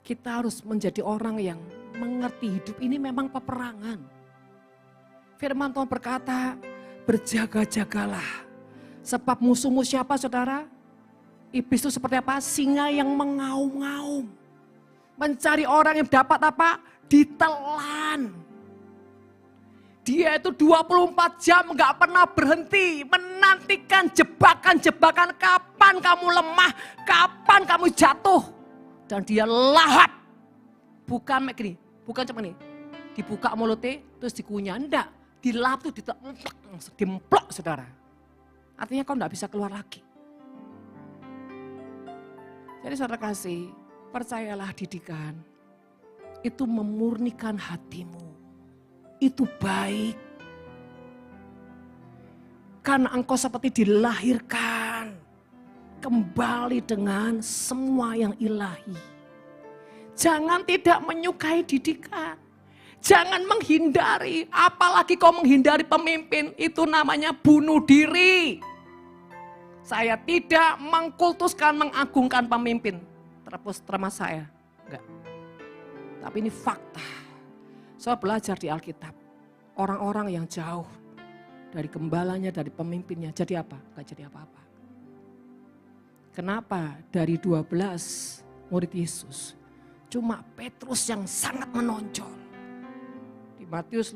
S1: Kita harus menjadi orang yang mengerti hidup ini memang peperangan. Firman Tuhan berkata, berjaga-jagalah. Sebab musuhmu siapa saudara? Iblis itu seperti apa? Singa yang mengaum-ngaum. Mencari orang yang dapat apa? Ditelan. Dia itu 24 jam gak pernah berhenti. Menantikan jebakan-jebakan kapan kamu lemah, kapan kamu jatuh. Dan dia lahap. Bukan gini, bukan cuma nih. Dibuka mulutnya terus dikunyah. Enggak, dilap tuh dimplok saudara. Artinya kau enggak bisa keluar lagi. Jadi saudara kasih, percayalah didikan. Itu memurnikan hatimu. Itu baik. Karena engkau seperti dilahirkan. Kembali dengan semua yang ilahi. Jangan tidak menyukai didikan. Jangan menghindari, apalagi kau menghindari pemimpin, itu namanya bunuh diri. Saya tidak mengkultuskan, mengagungkan pemimpin. Termas saya, enggak. Tapi ini fakta. Saya belajar di Alkitab, orang-orang yang jauh dari gembalanya, dari pemimpinnya, jadi apa? Enggak jadi apa-apa. Kenapa? Dari 12 murid Yesus, cuma Petrus yang sangat menonjol. Matius,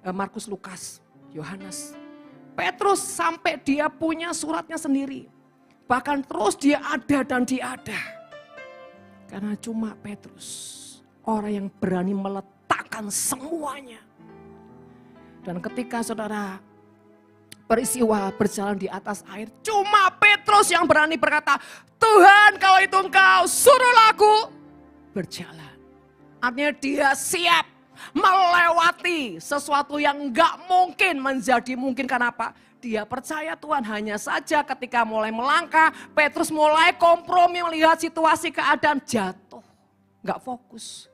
S1: Markus, Lukas, Yohanes. Petrus sampai dia punya suratnya sendiri. Bahkan terus dia ada dan dia ada. Karena cuma Petrus, orang yang berani meletakkan semuanya. Dan ketika saudara peristiwa berjalan di atas air, cuma Petrus yang berani berkata, Tuhan kalau itu engkau suruhlah aku berjalan. Artinya dia siap melewati sesuatu yang enggak mungkin menjadi mungkin. Kenapa? Dia percaya Tuhan. Hanya saja ketika mulai melangkah, Petrus mulai kompromi melihat situasi keadaan, jatuh. Enggak fokus.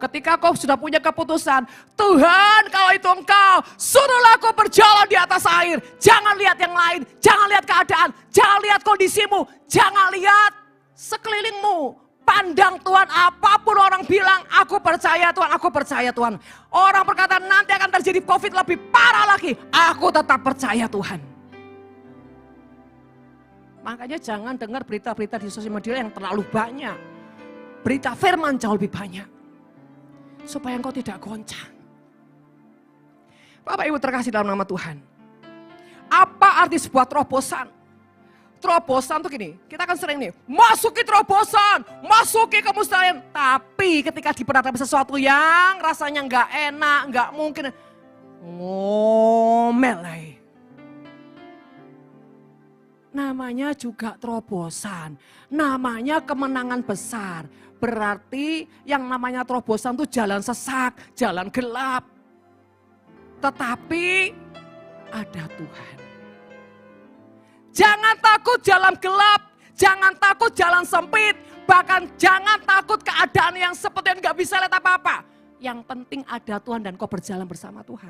S1: Ketika kau sudah punya keputusan, Tuhan kalau itu engkau, suruhlah aku berjalan di atas air. Jangan lihat yang lain, jangan lihat keadaan, jangan lihat kondisimu, jangan lihat sekelilingmu. Pandang Tuhan, apapun orang bilang, aku percaya Tuhan, aku percaya Tuhan. Orang berkata nanti akan terjadi COVID lebih parah lagi, aku tetap percaya Tuhan. Makanya jangan dengar berita-berita di sosial media yang terlalu banyak. Berita firman jauh lebih banyak. Supaya engkau tidak goncang. Bapak Ibu terkasih dalam nama Tuhan. Apa arti sebuah terobosan? Terobosan tuh gini, kita kan sering nih, masuki terobosan, masuki kemustahilan. Tapi ketika diperhadapkan sesuatu yang rasanya nggak enak, nggak mungkin, ngomel lah. Namanya juga terobosan, namanya kemenangan besar. Berarti yang namanya terobosan tuh jalan sesak, jalan gelap. Tetapi ada Tuhan. Jangan takut jalan gelap, jangan takut jalan sempit, bahkan jangan takut keadaan yang seperti nggak bisa lihat apa-apa. Yang penting ada Tuhan dan kau berjalan bersama Tuhan.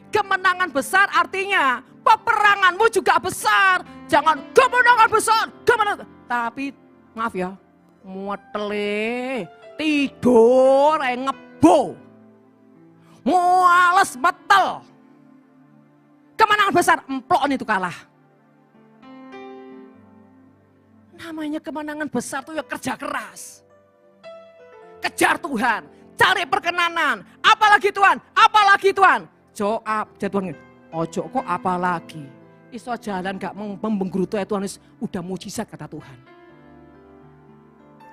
S1: Kemenangan besar artinya peperanganmu juga besar. Jangan kemenangan besar, kemenangan. Tapi maaf ya, muatele, tidur, ngebo. Muales betul. Kemenangan besar, emplon itu kalah. Namanya kemenangan besar tuh ya kerja keras. Kejar Tuhan, cari perkenanan. Apalagi Tuhan, apalagi Tuhan. Joab, Tuhan, ojo kok apalagi. Iso jalan gak membenggerutu ya Tuhan, udah mujizat kata Tuhan.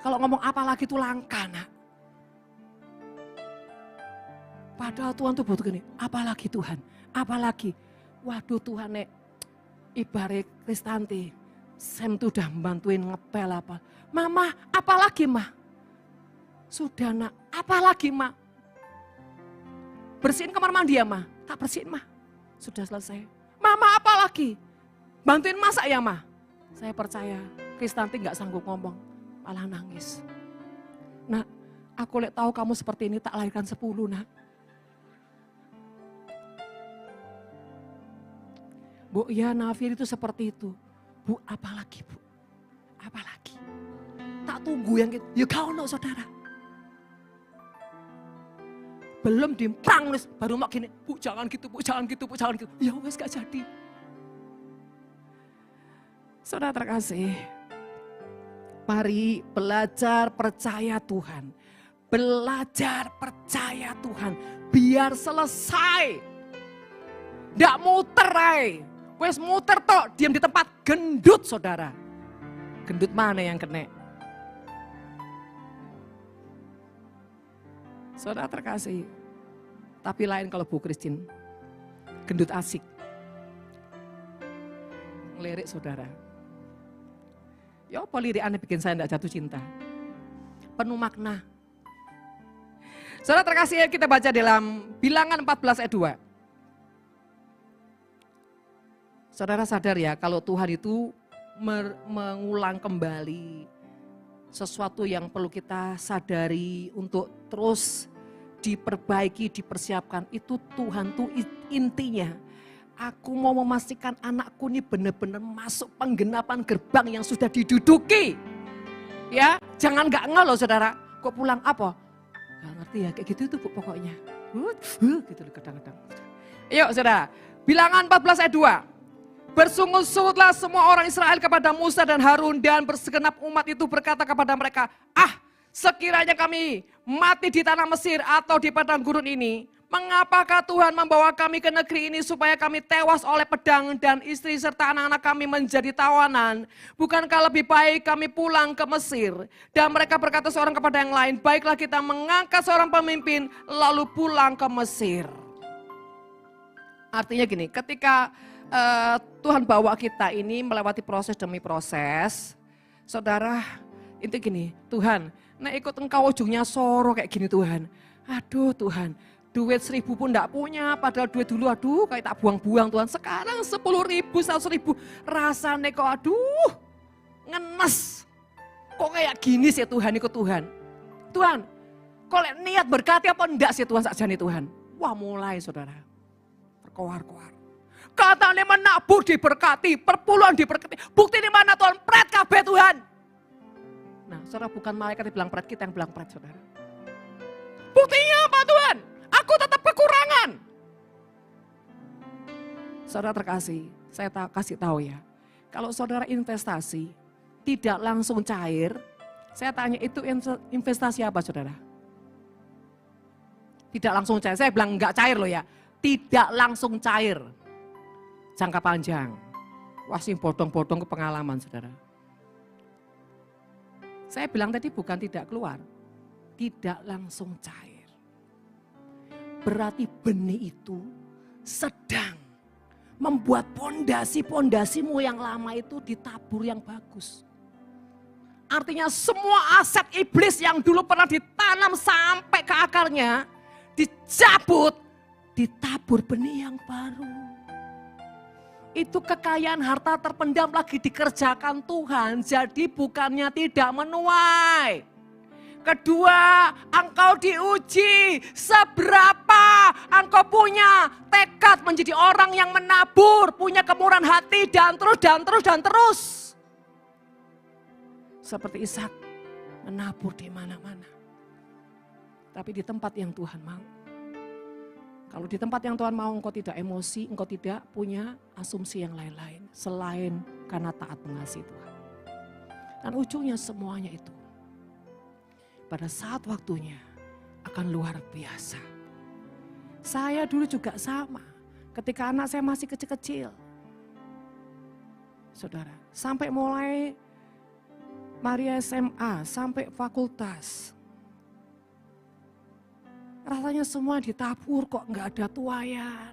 S1: Kalau ngomong apalagi itu langka nak. Padahal Tuhan tuh butuh gini, apalagi Tuhan, apalagi. Waduh Tuhan nek, ibarat Kristanti. Sam tuh udah bantuin ngepel apa. Mama, apalagi mah? Sudah nak, apalagi mah? Bersihin kamar mandi ya mah? Tak bersihin mah. Sudah selesai. Mama apalagi? Bantuin masak ya mah? Saya percaya Kristanti gak sanggup ngomong, malah nangis. Nak, aku lihat tahu kamu seperti ini tak lahirkan 10 nak. Bu, ya Nafir itu seperti itu. Bu, apalagi bu? Apalagi? Tak tunggu yang gitu. Ya kau no saudara. Belum dimpang, baru mak gini. Bu jangan gitu, bu jangan gitu, bu jangan gitu. Ya wes gak jadi. Saudara terkasih. Mari belajar percaya Tuhan. Belajar percaya Tuhan. Biar selesai. Nggak muter ay. Wes muter tok, diam di tempat, gendut saudara. Gendut mana yang kena? Saudara terkasih, tapi lain kalau Bu Christine, gendut asik. Ngelirik saudara. Ya apa lirik aneh bikin saya tidak jatuh cinta. Penuh makna. Saudara terkasih, kita baca dalam Bilangan 14 ayat 2. Saudara sadar ya kalau Tuhan itu mengulang kembali sesuatu yang perlu kita sadari untuk terus diperbaiki, dipersiapkan. Itu Tuhan tuh intinya. Aku mau memastikan anakku ini benar-benar masuk penggenapan gerbang yang sudah diduduki. Ya, jangan gak ngel loh saudara. Kok pulang apa? Gak ngerti ya, kayak gitu tuh pokoknya. Gitu kadang-kadang. Yuk saudara, Bilangan 14 ayat 2. Bersungut-sungutlah semua orang Israel kepada Musa dan Harun dan bersegenap umat itu berkata kepada mereka, sekiranya kami mati di tanah Mesir atau di padang gurun ini, mengapakah Tuhan membawa kami ke negeri ini supaya kami tewas oleh pedang dan istri serta anak-anak kami menjadi tawanan? Bukankah lebih baik kami pulang ke Mesir? Dan mereka berkata seorang kepada yang lain, baiklah kita mengangkat seorang pemimpin lalu pulang ke Mesir. Artinya gini, ketika Tuhan bawa kita ini melewati proses demi proses. Saudara, itu gini, Tuhan, nek ikut engkau ujungnya soro kayak gini Tuhan. Aduh Tuhan, duit 1.000 pun enggak punya, padahal duit dulu aduh kayak tak buang-buang Tuhan. Sekarang 10.000, 100.000, rasanya kok aduh ngenes. Kok kayak gini sih Tuhan, ikut Tuhan. Tuhan, kok niat berkati apa enggak sih Tuhan sakjane Tuhan. Wah mulai saudara, berkoar-koar. Katanya menabur diberkati, perpuluhan diberkati. Bukti di mana Tuhan? Pret kabeh Tuhan. Nah, saudara bukan malaikat yang bilang pret, kita yang bilang pret saudara. Buktinya apa Tuhan? Aku tetap kekurangan. Saudara terkasih, saya kasih tahu ya. Kalau saudara investasi tidak langsung cair, saya tanya itu investasi apa saudara? Tidak langsung cair, saya bilang enggak cair loh ya. Tidak langsung cair. Jangka panjang. Wah, sing bodong-bodong ke pengalaman, saudara. Saya bilang tadi bukan tidak keluar, tidak langsung cair. Berarti benih itu sedang membuat pondasi-pondasimu yang lama itu ditabur yang bagus. Artinya semua aset iblis yang dulu pernah ditanam sampai ke akarnya, dicabut, ditabur benih yang baru. Itu kekayaan harta terpendam lagi dikerjakan Tuhan, jadi bukannya tidak menuai. Kedua, engkau diuji seberapa engkau punya tekad menjadi orang yang menabur, punya kemurahan hati dan terus. Seperti Ishak menabur di mana-mana. Tapi di tempat yang Tuhan mau. Kalau di tempat yang Tuhan mau engkau tidak emosi, engkau tidak punya asumsi yang lain-lain. Selain karena taat mengasihi Tuhan. Dan ujungnya semuanya itu. Pada saat waktunya akan luar biasa. Saya dulu juga sama. Ketika anak saya masih kecil-kecil. Saudara, sampai mulai Maria SMA, sampai fakultas. Rasanya semua ditabur kok nggak ada tuayan.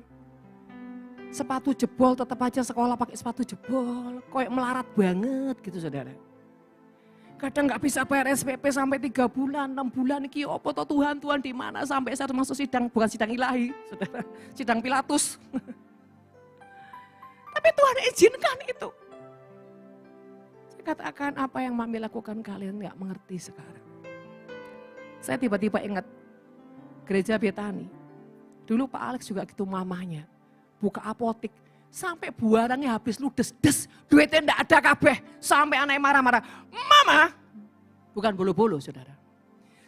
S1: Sepatu jebol tetap aja sekolah pakai sepatu jebol. Kayak melarat banget gitu saudara. Kadang nggak bisa bayar SPP sampai 3 bulan, 6 bulan. Iki opo toh Tuhan di mana sampai saya masuk sidang, bukan sidang ilahi saudara. Sidang Pilatus. Tapi Tuhan izinkan itu. Saya katakan apa yang Mami lakukan kalian nggak mengerti sekarang. Saya tiba-tiba ingat Gereja Betani. Dulu Pak Alex juga gitu mamanya. Buka apotik. Sampai buarannya habis ludes. Duitnya enggak ada kabeh. Sampai anaknya marah-marah. Mama. Bukan bolo-bolo saudara.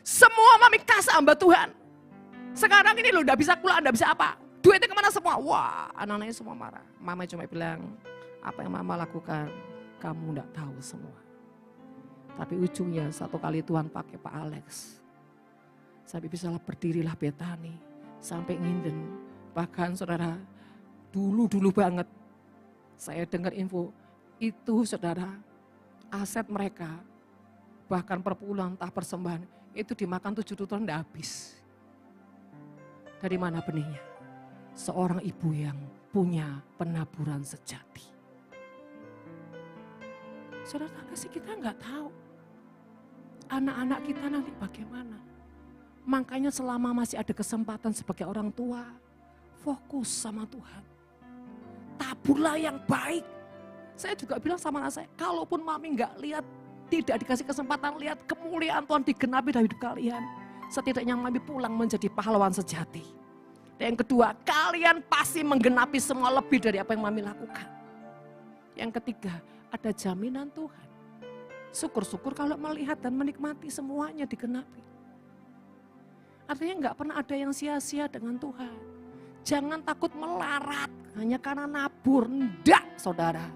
S1: Semua Mami kasih hamba Tuhan. Sekarang ini loh enggak bisa pulang, enggak bisa apa. Duitnya kemana semua? Wah anak-anaknya semua marah. Mama cuma bilang apa yang Mama lakukan kamu enggak tahu semua. Tapi ujungnya satu kali Tuhan pakai Pak Alex. Sampai bisa berdirilah Betani, sampai nginden. Bahkan saudara, dulu banget saya dengar info, itu saudara, aset mereka, bahkan perpuluhan entah persembahan, itu dimakan 7 tahun tidak habis. Dari mana benihnya? Seorang ibu yang punya penaburan sejati. Saudara kasih kita nggak tahu, anak-anak kita nanti bagaimana. Makanya selama masih ada kesempatan sebagai orang tua, fokus sama Tuhan. Taburlah yang baik. Saya juga bilang sama anak saya, kalaupun Mami nggak lihat, tidak dikasih kesempatan lihat kemuliaan Tuhan digenapi dalam hidup kalian. Setidaknya Mami pulang menjadi pahlawan sejati. Dan yang kedua, kalian pasti menggenapi semua lebih dari apa yang Mami lakukan. Yang ketiga, ada jaminan Tuhan. Syukur-syukur kalau melihat dan menikmati semuanya digenapi. Artinya nggak pernah ada yang sia-sia dengan Tuhan. Jangan takut melarat hanya karena nabur. Enggak saudara.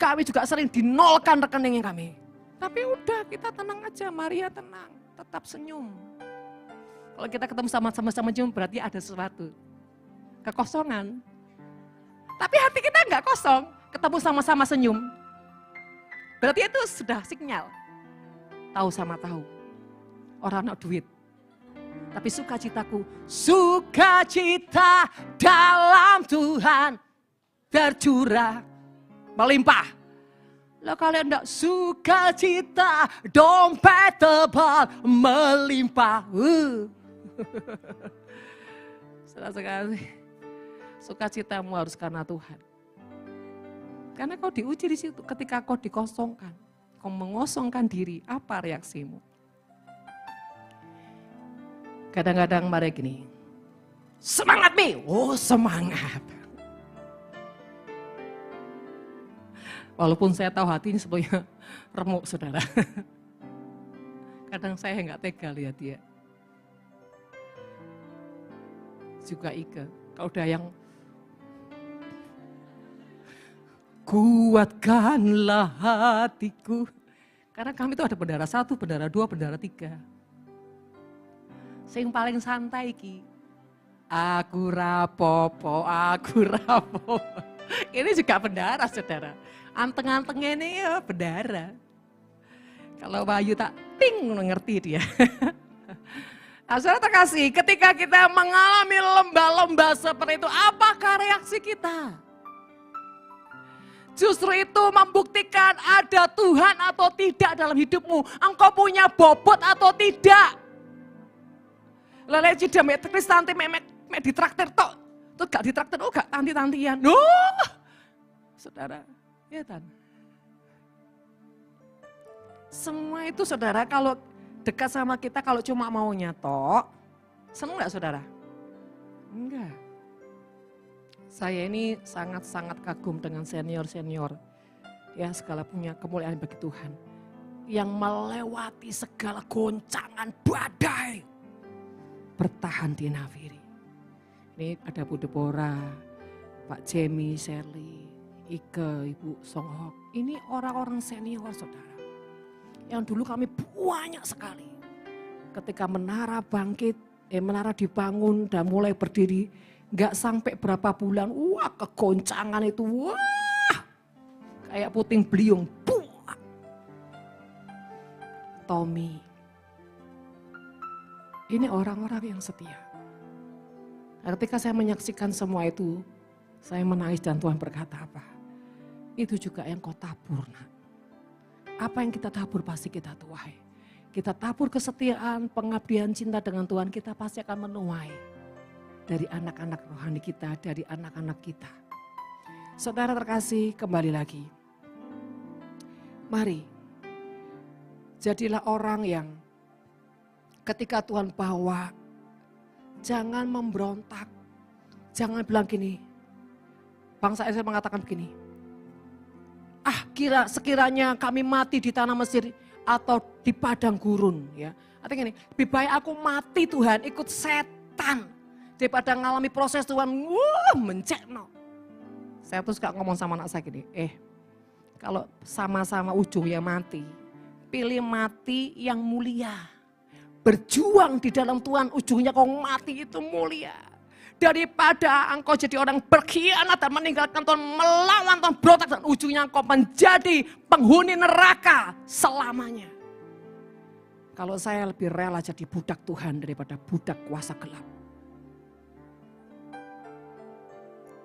S1: Kami juga sering dinolkan rekeningnya kami. Tapi udah kita tenang aja, Maria tenang. Tetap senyum. Kalau kita ketemu sama-sama senyum berarti ada sesuatu. Kekosongan. Tapi hati kita nggak kosong. Ketemu sama-sama senyum. Berarti itu sudah sinyal. Tahu sama tahu. Orang nak duit. Tapi sukacitaku, sukacita dalam Tuhan tercurah melimpah. Lah kalian enggak sukacita, dompet tebal melimpah. Saudara sekali, sukacitamu harus karena Tuhan. Karena kau diuji di situ, ketika kau dikosongkan, kau mengosongkan diri, apa reaksimu? Kadang-kadang mereka gini, semangat Mi, oh semangat. Walaupun saya tahu hati ini sebenarnya remuk saudara. Kadang saya nggak tega lihat dia. Juga Ike, kalau udah yang kuatkanlah hatiku. Karena kami itu ada bendera 1, bendera 2, bendera 3. Sing paling santai ki. Aku rapopo. Ini juga bendara saudara. Anteng-antengnya ini ya bendara. Kalau Wahyu tak ting ngerti dia. Saudara terkasih, ketika kita mengalami lomba-lomba seperti itu, apakah reaksi kita? Justru itu membuktikan ada Tuhan atau tidak dalam hidupmu. Engkau punya bobot atau tidak. Lele cida mek Kristanti mek ditraktir tok. Terus gak ditraktir, oh gak tanti-tantian. Saudara, ya kan? Semua itu saudara kalau dekat sama kita kalau cuma maunya tok, seneng gak saudara? Enggak. Saya ini sangat-sangat kagum dengan senior-senior. Ya segala punya kemuliaan bagi Tuhan. Yang melewati segala goncangan badai. Bertahan di nafiri. Ini ada Bu Deborah, Pak Jemi, Sherly, Ike, Ibu Songhok. Ini orang-orang senior saudara. Yang dulu kami banyak sekali. Ketika menara bangkit, menara dibangun dan mulai berdiri, nggak sampai berapa bulan, wah kegoncangan itu, wah kayak puting beliung, buah. Tommy, ini orang-orang yang setia. Ketika saya menyaksikan semua itu, saya menangis dan Tuhan berkata apa? Itu juga yang kau tabur, nak. Apa yang kita tabur pasti kita tuai. Kita tabur kesetiaan, pengabdian, cinta dengan Tuhan, kita pasti akan menuai. Dari anak-anak rohani kita, dari anak-anak kita. Saudara terkasih, kembali lagi. Mari, jadilah orang yang ketika Tuhan bawa, jangan memberontak. Jangan bilang gini, bangsa Israel mengatakan begini, sekiranya kami mati di tanah Mesir atau di padang gurun, ya. Artinya gini, lebih baik aku mati Tuhan ikut setan daripada ngalami proses Tuhan mencekno. Saya terus gak ngomong sama anak saya gini, kalau sama-sama ujungnya mati, pilih mati yang mulia. Berjuang di dalam Tuhan, ujungnya kau mati itu mulia. Daripada engkau jadi orang berkhianat dan meninggalkan Tuhan, melawan Tuhan, berontak dan ujungnya engkau menjadi penghuni neraka selamanya. Kalau saya lebih rela jadi budak Tuhan daripada budak kuasa gelap.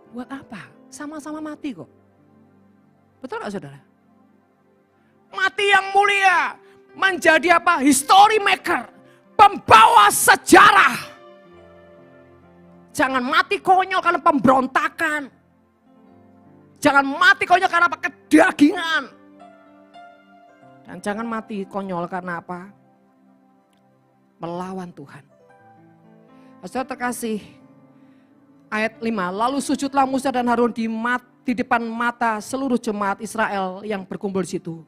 S1: Buat apa? Sama-sama mati kok. Betul gak saudara? Mati yang mulia, menjadi apa? History maker, pembawa sejarah. Jangan mati konyol karena pemberontakan. Jangan mati konyol karena apa? Kedagingan. Dan jangan mati konyol karena apa? Melawan Tuhan. Saudara terkasih, ayat 5. Lalu sujudlah Musa dan Harun di depan mata seluruh jemaat Israel yang berkumpul di situ.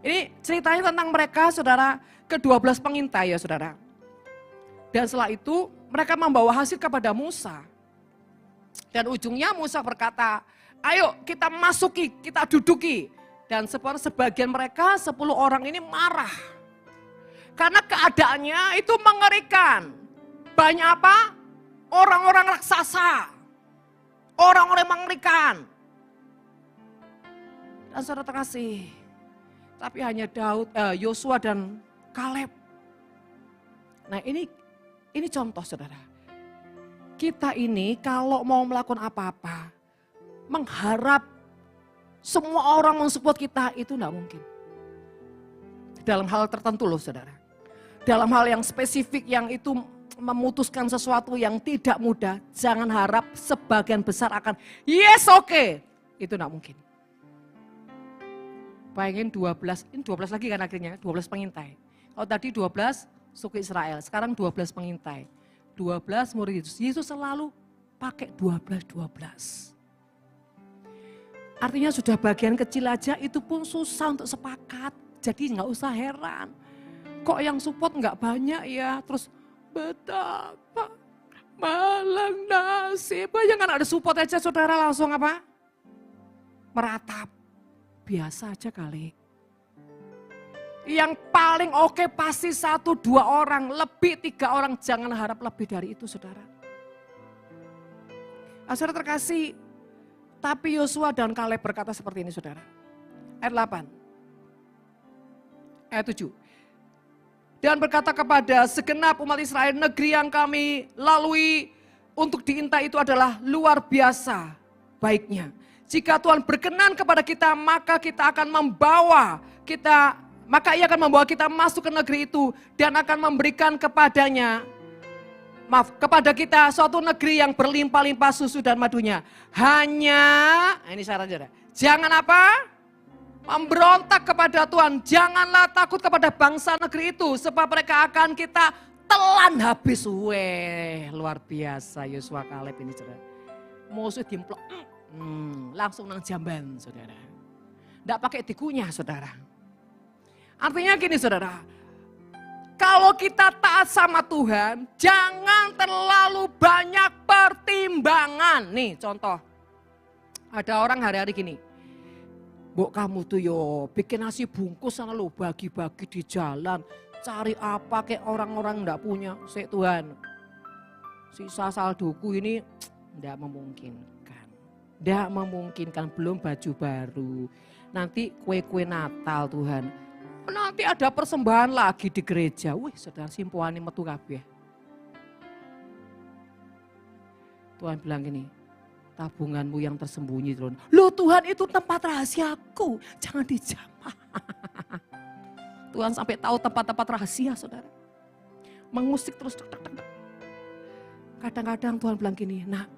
S1: Ini ceritanya tentang mereka, saudara, ke-12 pengintai ya saudara. Dan setelah itu mereka membawa hasil kepada Musa. Dan ujungnya Musa berkata, ayo kita masuki, kita duduki. Dan sebagian mereka 10 orang ini marah. Karena keadaannya itu mengerikan. Banyak apa? Orang-orang raksasa. Orang-orang mengerikan. Dan saudara terkasih, tapi hanya Yosua dan Kaleb. Nah ini contoh saudara, kita ini kalau mau melakukan apa-apa, mengharap semua orang mensupport kita itu enggak mungkin. Dalam hal tertentu loh saudara, dalam hal yang spesifik yang itu memutuskan sesuatu yang tidak mudah, jangan harap sebagian besar akan yes oke, itu enggak mungkin. Bayangin 12, ini 12 lagi kan akhirnya, 12 pengintai. Kalau tadi 12, suku Israel, sekarang 12 pengintai. 12 murid Yesus. Yesus selalu pakai 12. Artinya sudah bagian kecil aja itu pun susah untuk sepakat. Jadi nggak usah heran. Kok yang support nggak banyak ya. Terus betapa malang nasib. Jangan ada support aja saudara langsung apa? Meratap. Biasa aja kali. Yang paling oke pasti 1-2 orang, lebih 3 orang, jangan harap lebih dari itu saudara. Saudara terkasih, Tapi Yosua dan Kaleb berkata seperti ini saudara. Ayat 8. Ayat 7. Dan berkata kepada segenap umat Israel, negeri yang kami lalui untuk diintai itu adalah luar biasa baiknya. Jika Tuhan berkenan kepada kita, maka kita akan maka ia akan membawa kita masuk ke negeri itu dan akan memberikan kepada kita suatu negeri yang berlimpah-limpah susu dan madunya. Hanya, ini syaratnya, jangan apa? Memberontak kepada Tuhan. Janganlah takut kepada bangsa negeri itu, sebab mereka akan kita telan habis. Weh, luar biasa Yosua Kaleb ini saudara. Musuh dimplok, langsung nang jamban saudara. Tidak pakai dikunyah saudara. Artinya gini saudara, kalau kita taat sama Tuhan, jangan terlalu banyak pertimbangan. Nih contoh, ada orang hari-hari gini, Mbok kamu tuh yo bikin nasi bungkus sana lo bagi-bagi di jalan. Cari apa kayak orang-orang enggak punya. Tuhan, sisa saldoku ini enggak memungkinkan. Enggak memungkinkan, belum baju baru. Nanti kue-kue Natal Tuhan. Nanti ada persembahan lagi di gereja. Wih saudara simpuane metu kabeh. Tuhan bilang gini, tabunganmu yang tersembunyi Tuhan. Loh Tuhan itu tempat rahasiaku, jangan dijamah. Tuhan sampai tahu tempat-tempat rahasia saudara. Mengusik terus. Kadang-kadang Tuhan bilang gini, nah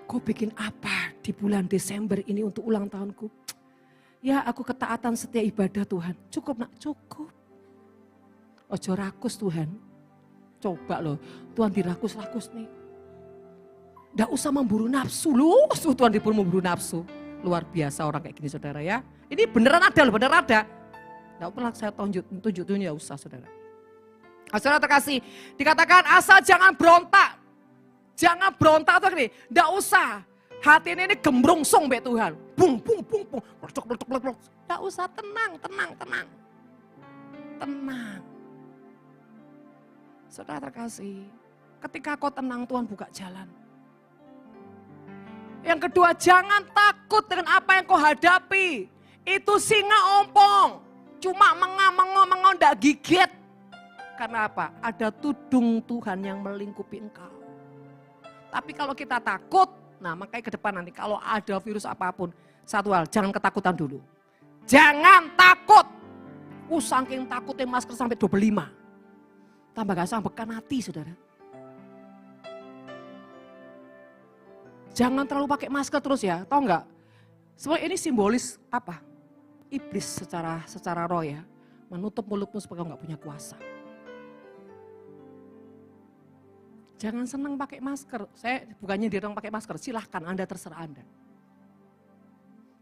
S1: kau bikin apa di bulan Desember ini untuk ulang tahunku? Ya aku ketaatan setia ibadah Tuhan. Cukup nak, cukup. Ojo rakus Tuhan. Coba loh, Tuhan dirakus-rakus nih. Nggak usah memburu nafsu loh, Tuhan diburu memburu nafsu. Luar biasa orang kayak gini saudara ya. Ini beneran ada loh, beneran ada. Nggak pernah saya tunjuk-tunjuk ya usah saudara. Saudara terkasih, dikatakan asal jangan berontak. Jangan berontak atau gini, nggak usah. Hati ini gembrungsung be Tuhan. Bung. Nggak usah, tenang. Tenang. Saudara terkasih, ketika kau tenang Tuhan buka jalan. Yang kedua, jangan takut dengan apa yang kau hadapi. Itu singa ompong. Cuma mengong nggak gigit. Karena apa? Ada tudung Tuhan yang melingkupi engkau. Tapi kalau kita takut, nah makanya ke depan nanti kalau ada virus apapun. Satu hal, jangan ketakutan dulu. Jangan takut. Saking takutnya masker sampai 25. Tambah gak sambekan hati saudara. Jangan terlalu pakai masker terus ya, tahu nggak? Sebenarnya ini simbolis apa? Iblis secara roh ya, menutup mulutmu supaya nggak punya kuasa. Jangan senang pakai masker. Saya bukannya dirang pakai masker, silahkan Anda terserah Anda.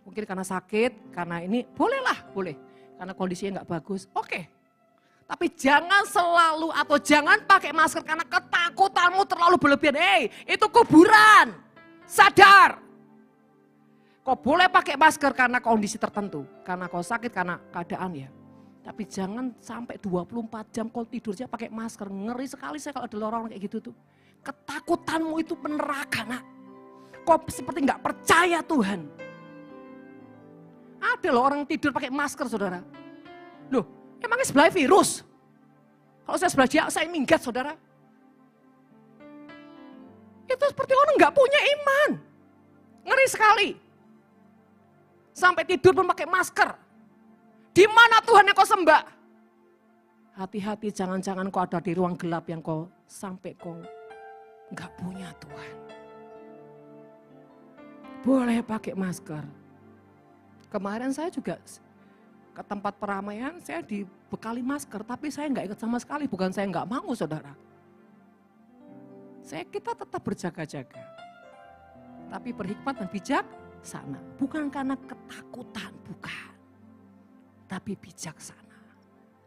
S1: Mungkin karena sakit, karena ini bolehlah, boleh. Karena kondisinya nggak bagus, oke. Tapi jangan selalu atau jangan pakai masker karena ketakutanmu terlalu berlebihan. Itu kuburan. Sadar, kau boleh pakai masker karena kondisi tertentu, karena kau sakit, karena keadaan ya. Tapi jangan sampai 24 jam kau tidurnya pakai masker. Ngeri sekali saya kalau ada orang kayak gitu tuh. Ketakutanmu itu neraka nak. Kau seperti nggak percaya Tuhan. Ada loh orang tidur pakai masker saudara. Loh emangnya sebelah virus? Kalau saya sebelah dia saya minggat saudara. Itu seperti orang nggak punya iman. Ngeri sekali. Sampai tidur pun pakai masker. Di mana Tuhan yang kau sembah? Hati-hati jangan-jangan kau ada di ruang gelap yang kau sampai kau nggak punya Tuhan. Boleh pakai masker. Kemarin saya juga ke tempat peramaian saya dibekali masker. Tapi saya nggak ikut sama sekali. Bukan saya nggak mau saudara. Kita tetap berjaga-jaga. Tapi berhikmat dan bijaksana. Bukan karena ketakutan, bukan. Tapi bijaksana.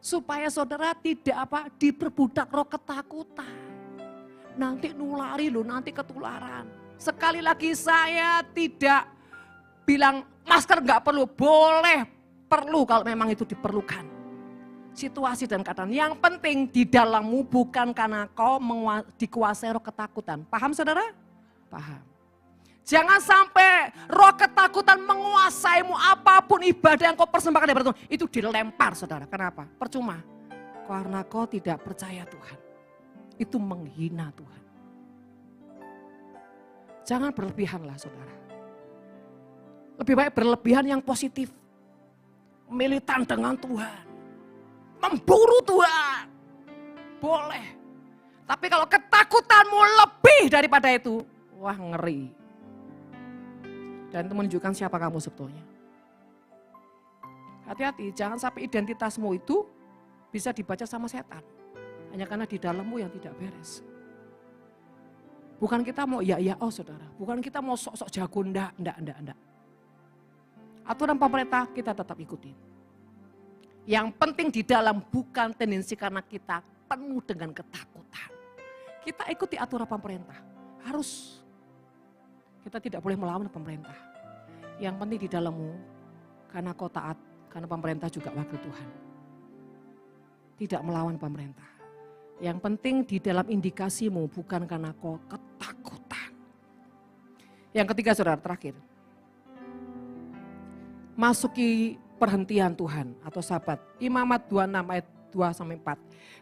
S1: Supaya saudara tidak diperbudak roh ketakutan. Nanti nulari loh, nanti ketularan. Sekali lagi saya tidak bilang masker nggak perlu. Boleh, perlu kalau memang itu diperlukan. Situasi dan keadaan. Yang penting di dalammu bukan karena kau dikuasai roh ketakutan. Paham saudara? Paham. Jangan sampai roh ketakutan menguasaimu, apapun ibadah yang kau persembahkan kepada Tuhan, itu dilempar saudara. Kenapa? Percuma. Karena kau tidak percaya Tuhan. Itu menghina Tuhan. Jangan berlebihanlah saudara. Lebih baik berlebihan yang positif. Militan dengan Tuhan. Memburu Tuhan. Boleh. Tapi kalau ketakutanmu lebih daripada itu, wah ngeri. Dan itu menunjukkan siapa kamu sebetulnya. Hati-hati, jangan sampai identitasmu itu bisa dibaca sama setan. Hanya karena di dalammu yang tidak beres. Bukan kita mau iya oh saudara. Bukan kita mau sok-sok jago, enggak. Aturan pemerintah kita tetap ikuti. Yang penting di dalam bukan tendensi karena kita penuh dengan ketakutan. Kita ikuti aturan pemerintah. Harus. Kita tidak boleh melawan pemerintah. Yang penting di dalammu, karena kau taat, karena pemerintah juga wakil Tuhan. Tidak melawan pemerintah. Yang penting di dalam indikasimu, bukan karena kau ketakutan. Yang ketiga saudara, terakhir. Masuki perhentian Tuhan atau sabat. Imamat 26 ayat 2-4.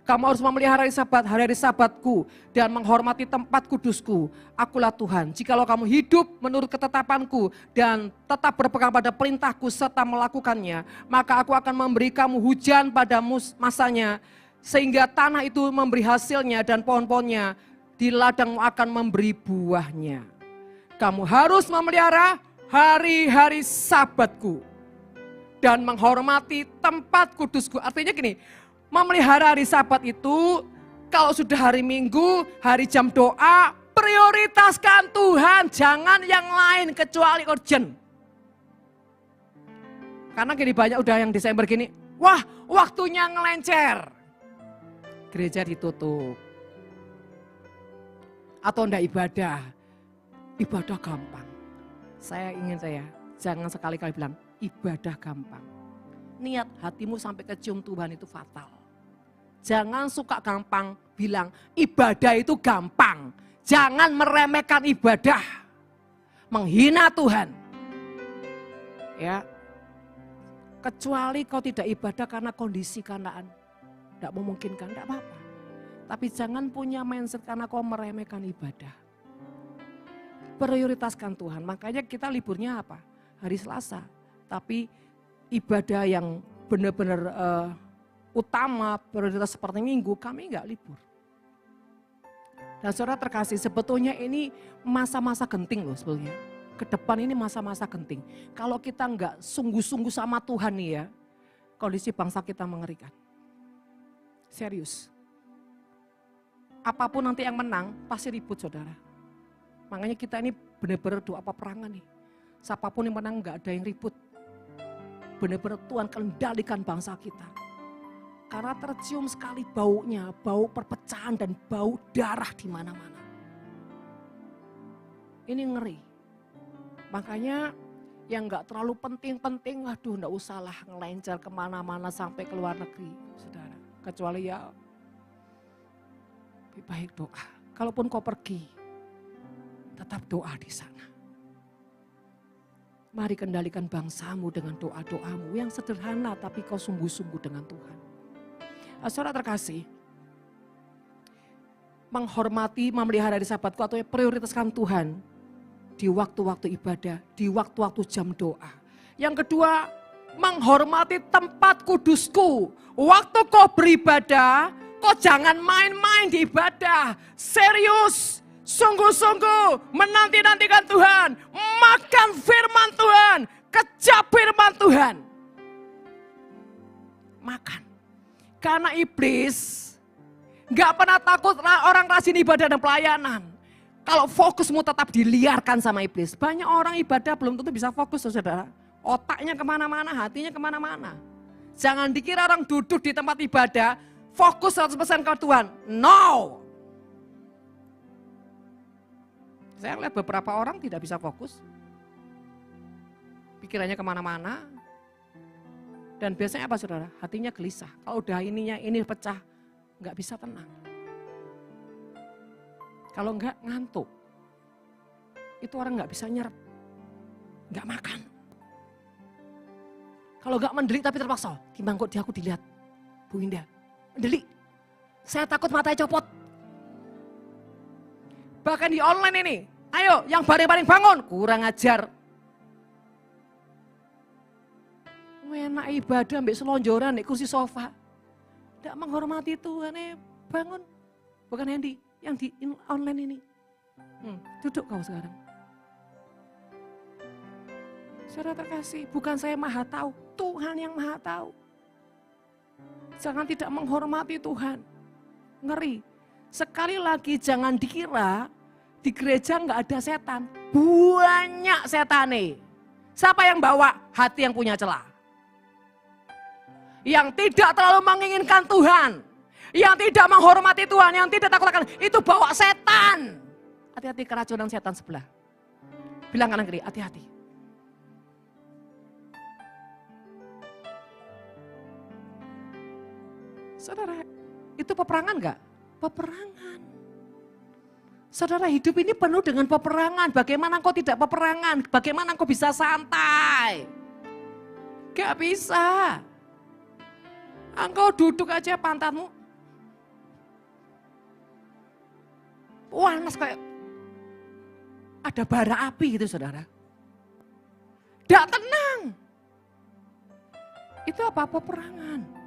S1: Kamu harus memelihara hari sabatku dan menghormati tempat kudusku. Akulah Tuhan. Jikalau kamu hidup menurut ketetapanku dan tetap berpegang pada perintahku serta melakukannya, maka aku akan memberi kamu hujan pada masanya, sehingga tanah itu memberi hasilnya dan pohon-pohonnya di ladangmu akan memberi buahnya. Kamu harus memelihara hari-hari sabatku dan menghormati tempat kudusku. Artinya gini, memelihara hari sabat itu kalau sudah hari Minggu, hari jam doa, prioritaskan Tuhan, jangan yang lain kecuali urgent. Karena gini banyak udah yang Desember gini, wah waktunya ngelencer. Gereja ditutup. Atau enggak ibadah. Ibadah gampang. Jangan sekali-kali bilang ibadah gampang. Niat hatimu sampai kecium Tuhan itu fatal. Jangan suka gampang bilang ibadah itu gampang. Jangan meremehkan ibadah. Menghina Tuhan. Ya. Kecuali kau tidak ibadah karena kondisi keadaan. Tidak memungkinkan, tidak apa-apa. Tapi jangan punya mindset karena kau meremehkan ibadah. Prioritaskan Tuhan. Makanya kita liburnya apa? Hari Selasa. Tapi ibadah yang benar-benar utama, prioritas seperti Minggu, kami enggak libur. Dan saudara terkasih, sebetulnya ini masa-masa genting loh sebetulnya. Ke depan ini masa-masa genting. Kalau kita enggak sungguh-sungguh sama Tuhan nih ya, kondisi bangsa kita mengerikan. Serius. Apapun nanti yang menang, pasti ribut saudara. Makanya kita ini benar-benar doa peperangan nih. Siapapun yang menang enggak ada yang ribut. Benar-benar Tuhan kendalikan bangsa kita. Karena tercium sekali baunya, bau perpecahan dan bau darah di mana-mana. Ini ngeri. Makanya yang enggak terlalu penting-penting, aduh enggak usahlah ngelencer kemana-mana sampai ke luar negeri, saudara. Kecuali ya lebih baik doa. Kalaupun kau pergi, tetap doa di sana. Mari kendalikan bangsamu dengan doa-doamu yang sederhana tapi kau sungguh-sungguh dengan Tuhan. Saudara terkasih, menghormati, memelihara hari sabatku atau prioritaskan Tuhan di waktu-waktu ibadah, di waktu-waktu jam doa. Yang kedua, menghormati tempat kudusku. Waktu kau beribadah, kau jangan main-main di ibadah. Serius. Sungguh-sungguh menanti-nantikan Tuhan, makan firman Tuhan, kejar firman Tuhan. Makan. Karena iblis gak pernah takut orang rajin ibadah dan pelayanan. Kalau fokusmu tetap diliarkan sama iblis. Banyak orang ibadah belum tentu bisa fokus saudara. Otaknya kemana-mana, hatinya kemana-mana. Jangan dikira orang duduk di tempat ibadah, fokus 100% ke Tuhan. No. Saya lihat beberapa orang tidak bisa fokus. Pikirannya kemana-mana. Dan biasanya apa saudara? Hatinya gelisah. Kalau udah ini pecah, nggak bisa tenang. Kalau enggak ngantuk. itu orang nggak bisa nyerap, nggak makan. Kalau nggak mendelik tapi terpaksa, gimana kok aku dilihat, Bu Indah, mendelik. Saya takut matanya copot. Bahkan di online ini, ayo yang baring-baring bangun, kurang ajar. Enak ibadah ambil selonjoran di kursi sofa. Tidak menghormati Tuhan, bangun. Bukan Hendy, yang di online ini. Duduk kau sekarang. Saudara terkasih, bukan saya maha tahu, Tuhan yang maha tahu. Jangan tidak menghormati Tuhan. Ngeri. Sekali lagi jangan dikira di gereja nggak ada setan. Banyak setane. Siapa yang bawa? Hati yang punya celah. Yang tidak terlalu menginginkan Tuhan. Yang tidak menghormati Tuhan, yang tidak takut akan itu bawa setan. Hati-hati keracunan setan sebelah. Bilang kanan kiri, hati-hati. Saudara, itu peperangan enggak? Peperangan. Saudara, hidup ini penuh dengan peperangan. Bagaimana engkau tidak peperangan? Bagaimana engkau bisa santai? Gak bisa. Engkau duduk aja pantatmu panas kayak ada bara api gitu saudara. Tidak tenang. Itu apa? Peperangan.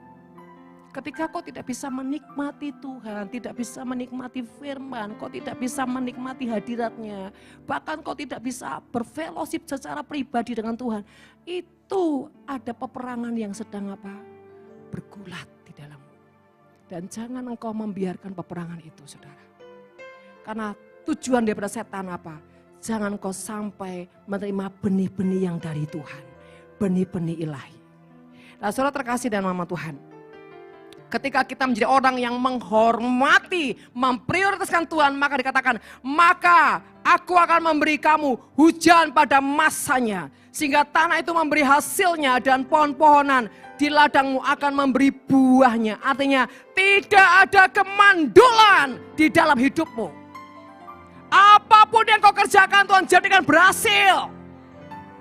S1: Ketika kau tidak bisa menikmati Tuhan, tidak bisa menikmati firman, kau tidak bisa menikmati hadiratnya, bahkan kau tidak bisa berfellowship secara pribadi dengan Tuhan, itu ada peperangan yang sedang apa? Bergulat di dalammu. Dan jangan engkau membiarkan peperangan itu saudara. Karena tujuan daripada setan apa? Jangan engkau sampai menerima benih-benih yang dari Tuhan. Benih-benih ilahi. Nah saudara terkasih dan mama Tuhan. Ketika kita menjadi orang yang menghormati, memprioritaskan Tuhan, maka dikatakan, maka aku akan memberi kamu hujan pada masanya. Sehingga tanah itu memberi hasilnya dan pohon-pohonan di ladangmu akan memberi buahnya. Artinya tidak ada kemandulan di dalam hidupmu. Apapun yang kau kerjakan Tuhan jadikan berhasil.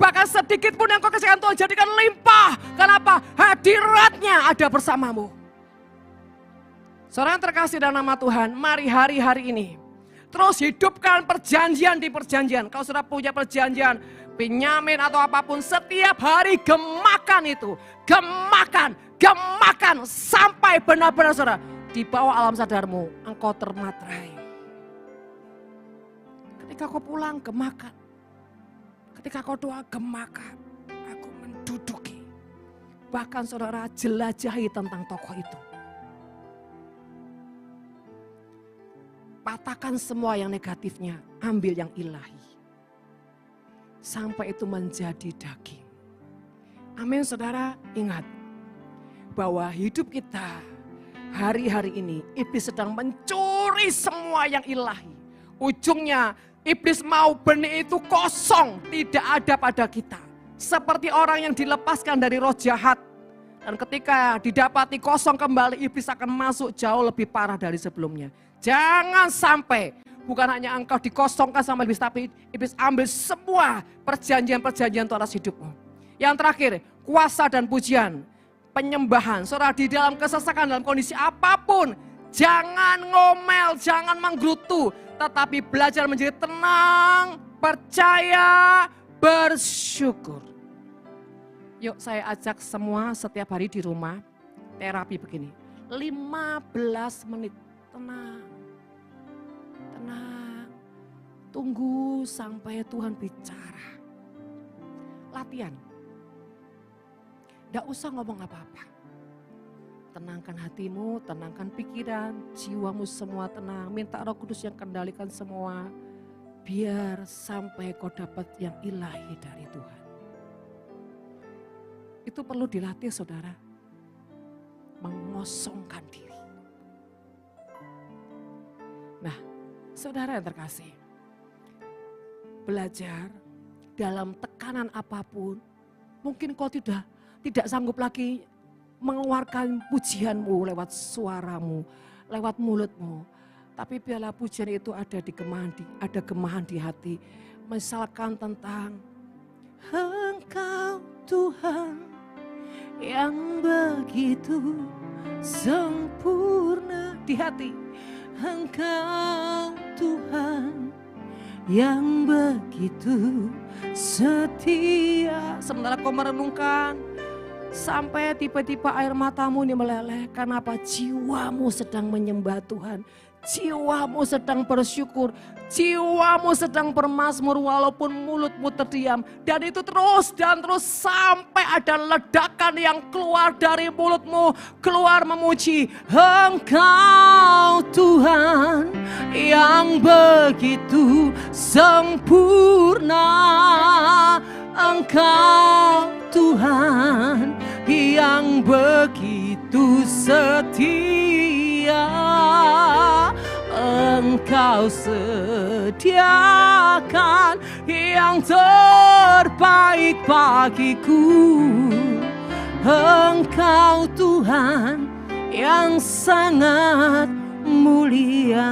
S1: Bahkan sedikit pun yang kau kerjakan Tuhan jadikan limpah. Kenapa? Hadiratnya ada bersamamu. Saudara yang terkasih dalam nama Tuhan, mari hari-hari ini terus hidupkan perjanjian di perjanjian. Kalau sudah punya perjanjian, Benyamin atau apapun, setiap hari gemakan itu. Gemakan sampai benar-benar saudara, di bawah alam sadarmu engkau termaterai. Ketika kau pulang, gemakan. Ketika kau doa, gemakan. Aku menduduki. Bahkan saudara jelajahi tentang tokoh itu. Patahkan semua yang negatifnya, ambil yang ilahi. Sampai itu menjadi daging. Amin saudara, ingat bahwa hidup kita hari-hari ini, iblis sedang mencuri semua yang ilahi. Ujungnya iblis mau benih itu kosong, tidak ada pada kita. Seperti orang yang dilepaskan dari roh jahat. Dan ketika didapati kosong kembali, iblis akan masuk jauh lebih parah dari sebelumnya. Jangan sampai bukan hanya engkau dikosongkan sama iblis, tapi iblis ambil semua perjanjian-perjanjian Tuhan atas hidupmu. Yang terakhir, kuasa dan pujian, penyembahan. Saudara di dalam kesesakan, dalam kondisi apapun, jangan ngomel, jangan menggerutu, tetapi belajar menjadi tenang, percaya, bersyukur. Yuk saya ajak semua setiap hari di rumah, terapi begini, 15 menit, tenang. Tunggu sampai Tuhan bicara. Latihan. Tidak usah ngomong apa-apa. Tenangkan hatimu, tenangkan pikiran, jiwamu semua tenang. Minta Roh Kudus yang kendalikan semua. Biar sampai kau dapat yang ilahi dari Tuhan. Itu perlu dilatih saudara. Mengosongkan diri. Nah, saudara yang terkasih. Belajar dalam tekanan apapun, mungkin kau tidak sanggup lagi mengeluarkan pujianmu lewat suaramu, lewat mulutmu. Tapi biarlah pujian itu ada gemahan di hati. Misalkan tentang Engkau Tuhan yang begitu sempurna di hati. Engkau Tuhan yang begitu setia. Sementara kau merenungkan, sampai tiba-tiba air matamu ini meleleh. Karena apa? Jiwamu sedang menyembah Tuhan. Jiwamu sedang bersyukur, jiwamu sedang bermazmur walaupun mulutmu terdiam. Dan itu terus dan terus sampai ada ledakan yang keluar dari mulutmu, keluar memuji. Engkau Tuhan yang begitu sempurna. Engkau Tuhan yang begitu setia. Engkau sediakan yang terbaik bagiku. Engkau Tuhan yang sangat mulia.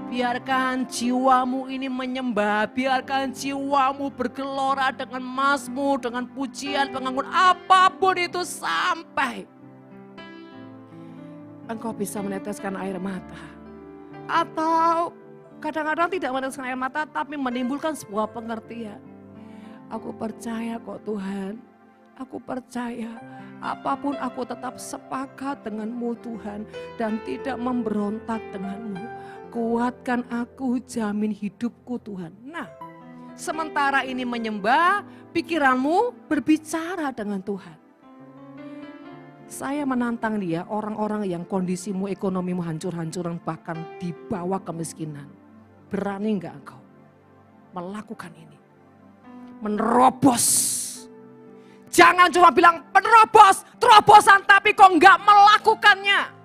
S1: Biarkan jiwamu ini menyembah, biarkan jiwamu bergelora dengan mazmur, dengan pujian, pengangun apapun itu sampai engkau bisa meneteskan air mata. Atau kadang-kadang tidak meneteskan air mata tapi menimbulkan sebuah pengertian. Aku percaya kok Tuhan, aku percaya apapun aku tetap sepakat denganmu Tuhan dan tidak memberontak denganmu. Kuatkan aku, jamin hidupku Tuhan. Nah, sementara ini menyembah, pikiranmu berbicara dengan Tuhan. Saya menantang dia, orang-orang yang kondisimu, ekonomimu hancur-hancuran bahkan di bawah kemiskinan. Berani enggak engkau melakukan ini? Menerobos. Jangan cuma bilang penerobos, terobosan tapi kok enggak melakukannya.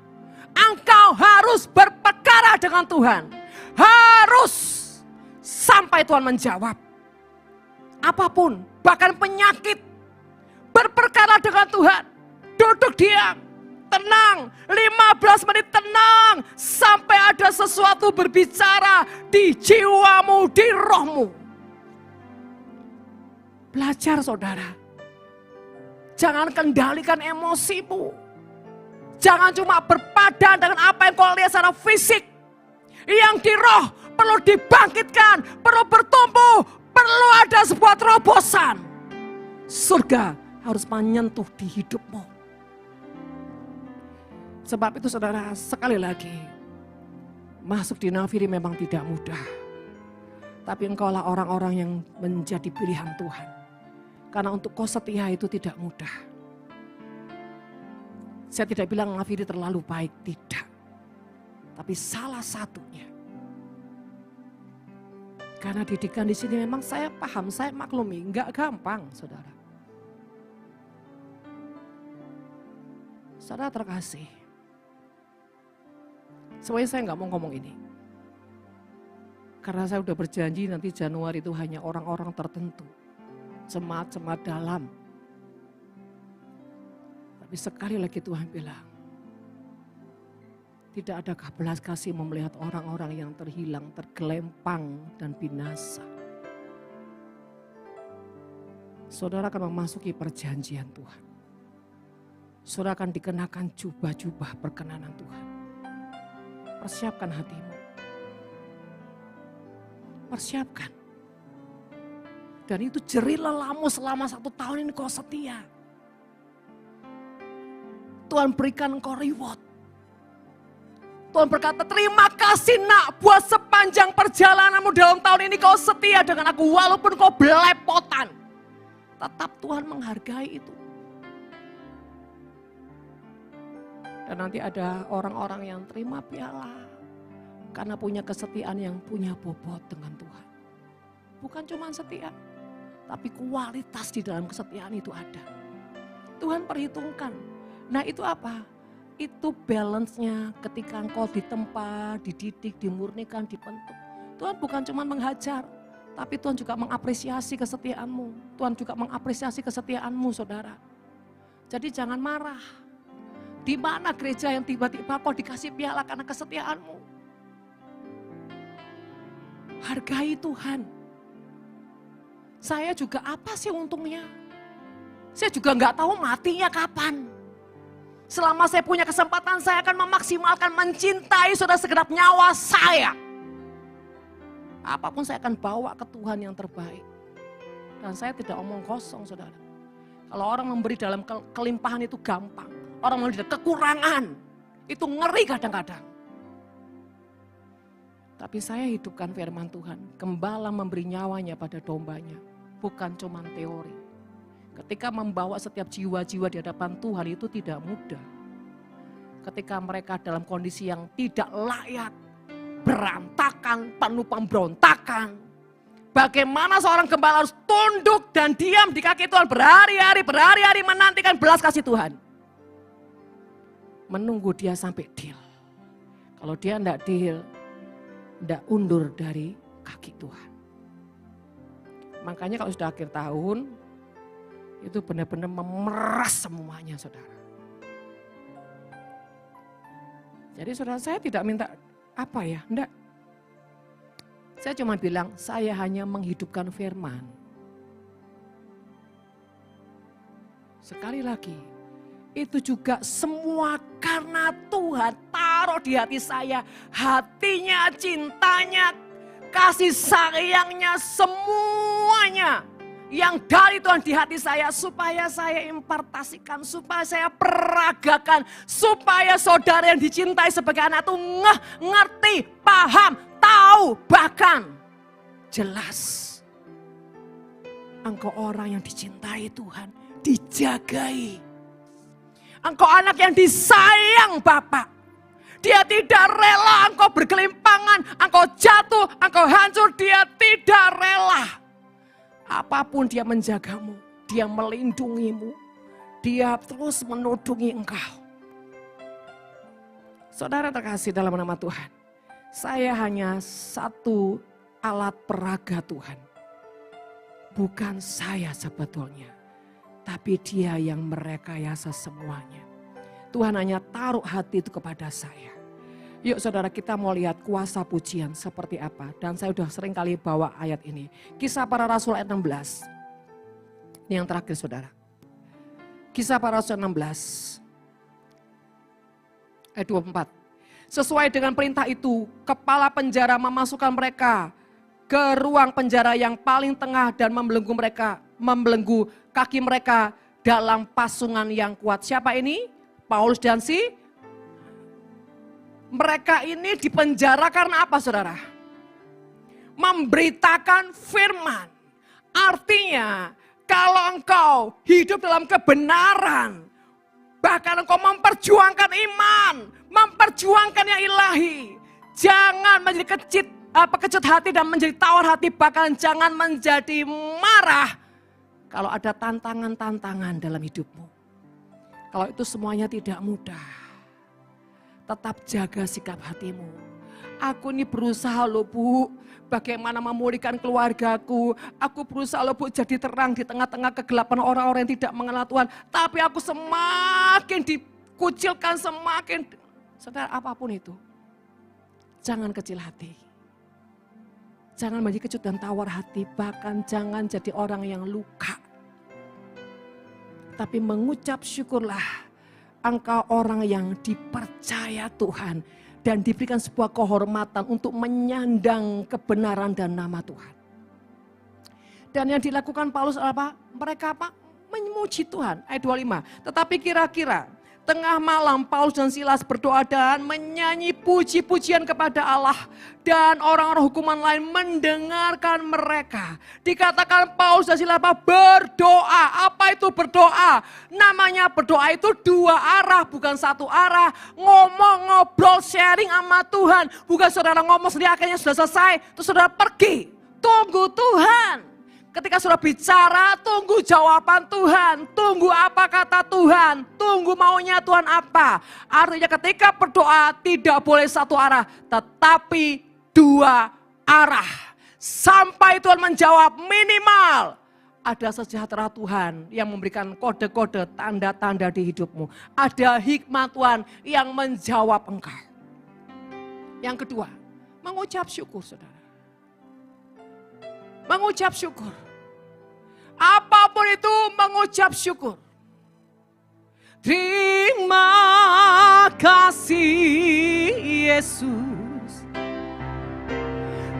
S1: Engkau harus berperkara dengan Tuhan. Harus sampai Tuhan menjawab. Apapun, bahkan penyakit. Berperkara dengan Tuhan. Duduk diam, tenang, 15 menit tenang. Sampai ada sesuatu berbicara di jiwamu, di rohmu. Belajar saudara. Jangan kendalikan emosimu. Jangan cuma berpadan dengan apa yang kau lihat secara fisik. Yang di roh perlu dibangkitkan, perlu bertumbuh, perlu ada sebuah terobosan. Surga harus menyentuh di hidupmu. Sebab itu saudara, sekali lagi, masuk di nafiri memang tidak mudah. Tapi engkaulah orang-orang yang menjadi pilihan Tuhan. Karena untuk kau setia itu tidak mudah. Saya tidak bilang nafiri terlalu baik, tidak. Tapi salah satunya. Karena didikan di sini memang saya paham, saya maklumi, enggak gampang saudara. Saudara terkasih. Sebenarnya saya enggak mau ngomong ini. Karena saya udah berjanji nanti Januari itu hanya orang-orang tertentu. Jemaat-jemaat dalam. Tapi sekali lagi Tuhan bilang, tidak adakah belas kasih melihat orang-orang yang terhilang, tergelempang dan binasa. Saudara akan memasuki perjanjian Tuhan. Saudara akan dikenakan jubah-jubah perkenanan Tuhan. Persiapkan hatimu. Persiapkan. Dan itu jerih lelamu selama 1 tahun ini kau setia. Tuhan berikan engkau reward. Tuhan berkata, terima kasih nak buat sepanjang perjalananmu dalam tahun ini kau setia dengan aku. Walaupun kau belepotan. Tetap Tuhan menghargai itu. Dan nanti ada orang-orang yang terima piala. Karena punya kesetiaan yang punya bobot dengan Tuhan. Bukan cuma setia. Tapi kualitas di dalam kesetiaan itu ada. Tuhan perhitungkan. Nah itu apa? Itu balance-nya ketika engkau ditempa, dididik, dimurnikan, dibentuk. Tuhan bukan cuma menghajar, tapi Tuhan juga mengapresiasi kesetiaanmu. Tuhan juga mengapresiasi kesetiaanmu saudara. Jadi jangan marah. Di mana gereja yang tiba-tiba kau dikasih piala karena kesetiaanmu? Hargai Tuhan. Saya juga apa sih untungnya? Saya juga nggak tahu matinya kapan. Selama saya punya kesempatan, saya akan memaksimalkan mencintai saudara segenap nyawa saya. Apapun saya akan bawa ke Tuhan yang terbaik. Dan saya tidak omong kosong, saudara. Kalau orang memberi dalam kelimpahan itu gampang. Orang memberi dalam kekurangan, itu ngeri kadang-kadang. Tapi saya hidupkan firman Tuhan, gembala memberi nyawanya pada dombanya, bukan cuma teori. Ketika membawa setiap jiwa-jiwa di hadapan Tuhan itu tidak mudah. Ketika mereka dalam kondisi yang tidak layak, berantakan, penuh pemberontakan. Bagaimana seorang gembala harus tunduk dan diam di kaki Tuhan berhari-hari menantikan belas kasih Tuhan. Menunggu dia sampai deal. Kalau dia tidak deal, tidak undur dari kaki Tuhan. Makanya kalau sudah akhir tahun, itu benar-benar memeras semuanya, saudara. Jadi saudara, saya tidak minta apa ya, enggak. Saya cuma bilang, saya hanya menghidupkan firman. Sekali lagi, itu juga semua karena Tuhan taruh di hati saya. Hatinya, cintanya, kasih sayangnya, semuanya. Yang dari Tuhan di hati saya, supaya saya impartasikan, supaya saya peragakan, supaya saudara yang dicintai sebagai anak itu ngerti, paham, tahu, bahkan jelas. Engkau orang yang dicintai Tuhan, dijagai. Engkau anak yang disayang Bapa. Dia tidak rela engkau bergelimpangan, engkau jatuh, engkau hancur, dia tidak rela. Apapun dia menjagamu, dia melindungimu, dia terus menudungi engkau. Saudara terkasih dalam nama Tuhan, saya hanya satu alat peraga Tuhan. Bukan saya sebetulnya, tapi dia yang merekayasa semuanya. Tuhan hanya taruh hati itu kepada saya. Yuk saudara, kita mau lihat kuasa pujian seperti apa. Dan saya sudah sering kali bawa ayat ini. Kisah Para Rasul ayat 16. Ini yang terakhir saudara. Kisah Para Rasul 16. Ayat 24. Sesuai dengan perintah itu, kepala penjara memasukkan mereka ke ruang penjara yang paling tengah dan membelenggu kaki mereka dalam pasungan yang kuat. Siapa ini? Paulus dan mereka ini dipenjara karena apa saudara? Memberitakan firman. Artinya kalau engkau hidup dalam kebenaran, bahkan engkau memperjuangkan iman, memperjuangkan yang ilahi, jangan menjadi kecut hati dan menjadi tawar hati, bahkan jangan menjadi marah kalau ada tantangan-tantangan dalam hidupmu. Kalau itu semuanya tidak mudah. Tetap jaga sikap hatimu. Aku ini berusaha loh Bu, bagaimana memulihkan keluargaku. Aku berusaha loh Bu jadi terang di tengah-tengah kegelapan orang-orang yang tidak mengenal Tuhan. Tapi aku semakin dikucilkan, saudara apapun itu. Jangan kecil hati. Jangan menjadi kecut dan tawar hati, bahkan jangan jadi orang yang luka. Tapi mengucap syukurlah. Engkau orang yang dipercaya Tuhan dan diberikan sebuah kehormatan untuk menyandang kebenaran dan nama Tuhan. Dan yang dilakukan Paulus apa? Mereka apa? Memuji Tuhan. Ayat 25. Tetapi kira-kira tengah malam Paulus dan Silas berdoa dan menyanyi puji-pujian kepada Allah. Dan orang-orang hukuman lain mendengarkan mereka. Dikatakan Paulus dan Silas berdoa. Apa itu berdoa? Namanya berdoa itu dua arah, bukan satu arah. Ngomong, ngobrol, sharing sama Tuhan. Bukan saudara ngomong sendiri akhirnya sudah selesai. Terus saudara pergi. Tunggu Tuhan. Ketika sudah bicara, tunggu jawaban Tuhan. Tunggu apa kata Tuhan. Tunggu maunya Tuhan apa. Artinya ketika berdoa tidak boleh satu arah. Tetapi dua arah. Sampai Tuhan menjawab minimal. Ada sejahtera Tuhan yang memberikan kode-kode, tanda-tanda di hidupmu. Ada hikmat Tuhan yang menjawab engkau. Yang kedua, mengucap syukur saudara. Mengucap syukur. Apapun itu mengucap syukur. Terima kasih Yesus.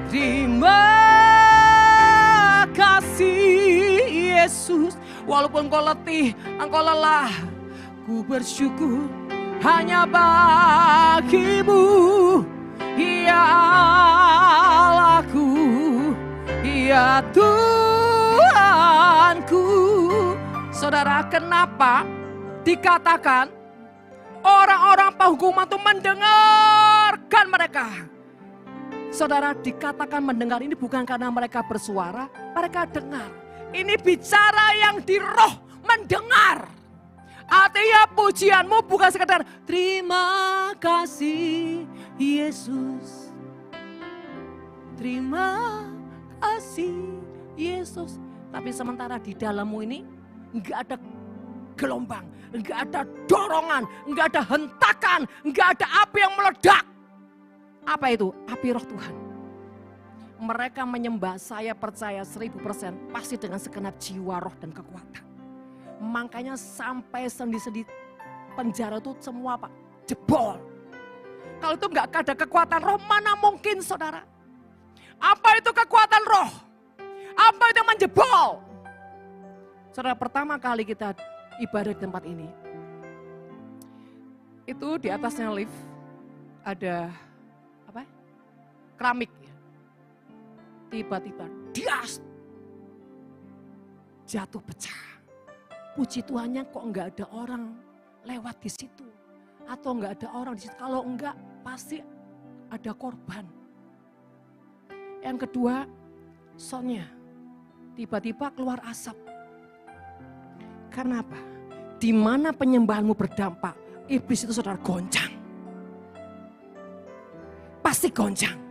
S1: Terima kasih Yesus. Walaupun engkau letih, engkau lelah, ku bersyukur hanya bagimu, ya Allahku, ya Tuhanku. Saudara, kenapa dikatakan orang-orang penghukuman itu mendengarkan mereka? Saudara, dikatakan mendengar ini bukan karena mereka bersuara, mereka dengar. Ini bicara yang di roh, mendengar. Artinya pujianmu bukan sekedar terima kasih Yesus. Terima kasih Yesus. Tapi sementara di dalammu ini enggak ada gelombang, enggak ada dorongan, enggak ada hentakan, enggak ada api yang meledak. Apa itu? Api roh Tuhan. Mereka menyembah, saya percaya 1000% pasti dengan segenap jiwa, roh dan kekuatan. Makanya sampai sendi-sendi penjara itu semua Pak jebol. Kalau itu enggak ada kekuatan roh, mana mungkin saudara? Apa itu kekuatan roh? Apa itu yang menjebol? Saudara, pertama kali kita ibadah di tempat ini, itu di atasnya lift ada apa? Keramik. Tiba-tiba dias, jatuh pecah. Puji Tuhannya kok enggak ada orang lewat di situ. Atau enggak ada orang di situ. Kalau enggak pasti ada korban. Yang kedua, soundnya tiba-tiba keluar asap. Karena apa? Di mana penyembahanmu berdampak, iblis itu saudara goncang. Pasti goncang.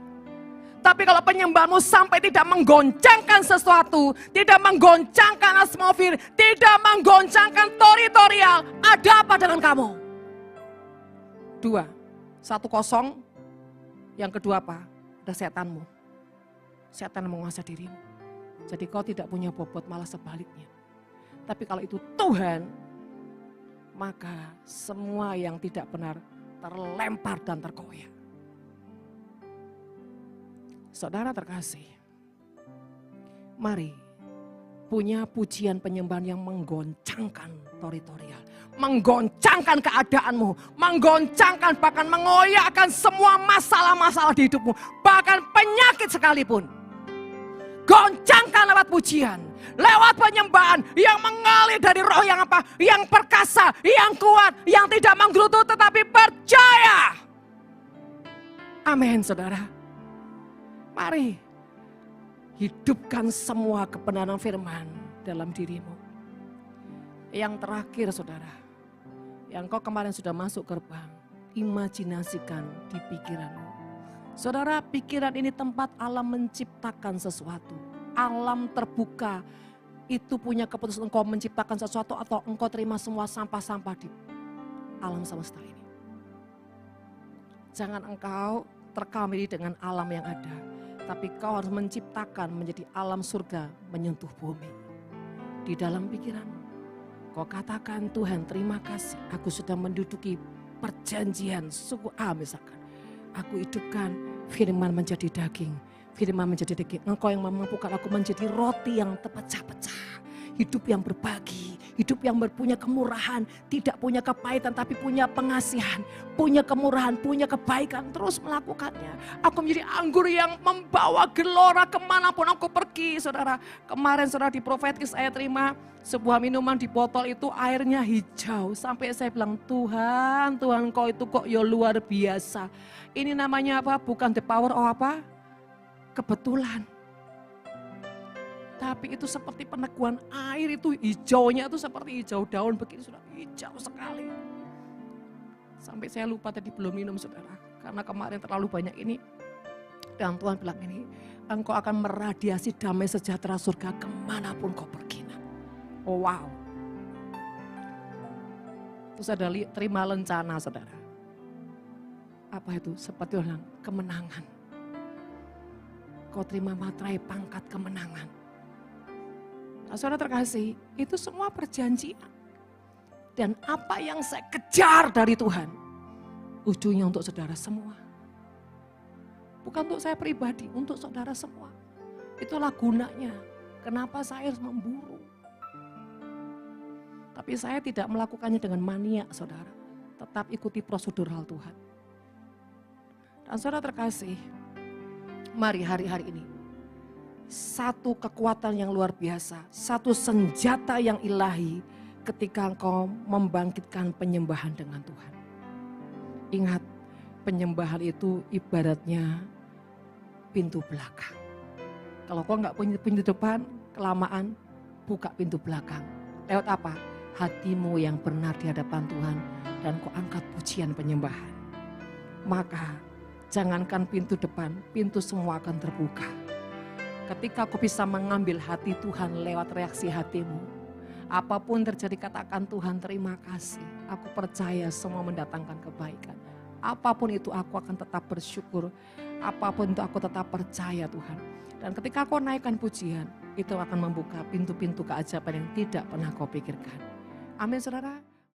S1: Tapi kalau penyembahanmu sampai tidak menggoncangkan sesuatu, tidak menggoncangkan atmosfer, tidak menggoncangkan teritorial, ada apa dengan kamu? 2, 1-0. Yang kedua apa? Ada setanmu. Setan menguasai dirimu. Jadi kau tidak punya bobot, malah sebaliknya. Tapi kalau itu Tuhan, maka semua yang tidak benar terlempar dan terkoyak. Saudara terkasih, mari punya pujian penyembahan yang menggoncangkan teritorial, menggoncangkan keadaanmu, menggoncangkan bahkan mengoyakkan semua masalah-masalah di hidupmu, bahkan penyakit sekalipun. Goncangkan lewat pujian, lewat penyembahan yang mengalir dari roh yang apa? Yang perkasa, yang kuat, yang tidak menggerutu tetapi percaya. Amin saudara. Mari hidupkan semua kebenaran firman dalam dirimu. Yang terakhir saudara, yang kau kemarin sudah masuk gerbang, imajinasikan di pikiranmu. Saudara, pikiran ini tempat alam menciptakan sesuatu. Alam terbuka itu punya keputusan engkau menciptakan sesuatu atau engkau terima semua sampah-sampah di alam semesta ini. Jangan engkau terkamili dengan alam yang ada. Tapi kau harus menciptakan menjadi alam surga menyentuh bumi. Di dalam pikiranmu, kau katakan Tuhan terima kasih. Aku sudah menduduki perjanjian suku A misalkan. Aku hidupkan firman menjadi daging. Firman menjadi daging. Engkau yang memampukan aku menjadi roti yang terpecah-pecah. Hidup yang berbagi, hidup yang punya kemurahan, tidak punya kepahitan tapi punya pengasihan, punya kemurahan, punya kebaikan, terus melakukannya. Aku menjadi anggur yang membawa gelora kemanapun aku pergi, saudara. Kemarin saudara di profetis saya terima sebuah minuman di botol itu airnya hijau. Sampai saya bilang Tuhan, Tuhan kau itu kok ya luar biasa. Ini namanya apa? Bukan the power of apa? Kebetulan. Tapi itu seperti peneguhan air itu hijaunya itu seperti hijau daun begini sudah hijau sekali. Sampai saya lupa tadi belum minum saudara. Karena kemarin terlalu banyak ini. Dan Tuhan bilang ini, engkau akan meradiasi damai sejahtera surga kemanapun kau pergi. Oh wow. Terus ada terima lencana saudara. Apa itu? Seperti orang kemenangan. Kau terima materai pangkat kemenangan. Nah, saudara terkasih, itu semua perjanjian. Dan apa yang saya kejar dari Tuhan, ujungnya untuk saudara semua. Bukan untuk saya pribadi, untuk saudara semua. Itulah gunanya. Kenapa saya harus memburu. Tapi saya tidak melakukannya dengan maniak, saudara. Tetap ikuti prosedural Tuhan. Dan saudara terkasih, mari hari-hari ini, satu kekuatan yang luar biasa, satu senjata yang ilahi, ketika engkau membangkitkan penyembahan dengan Tuhan. Ingat, penyembahan itu ibaratnya pintu belakang. Kalau kau nggak punya pintu depan, kelamaan buka pintu belakang. Lewat apa? Hatimu yang benar di hadapan Tuhan dan kau angkat pujian penyembahan. Maka jangankan pintu depan, pintu semua akan terbuka. Ketika kau bisa mengambil hati Tuhan lewat reaksi hatimu, apapun terjadi katakan Tuhan terima kasih. Aku percaya semua mendatangkan kebaikan. Apapun itu aku akan tetap bersyukur. Apapun itu aku tetap percaya Tuhan. Dan ketika kau naikkan pujian, itu akan membuka pintu-pintu keajaiban yang tidak pernah kau pikirkan. Amin saudara.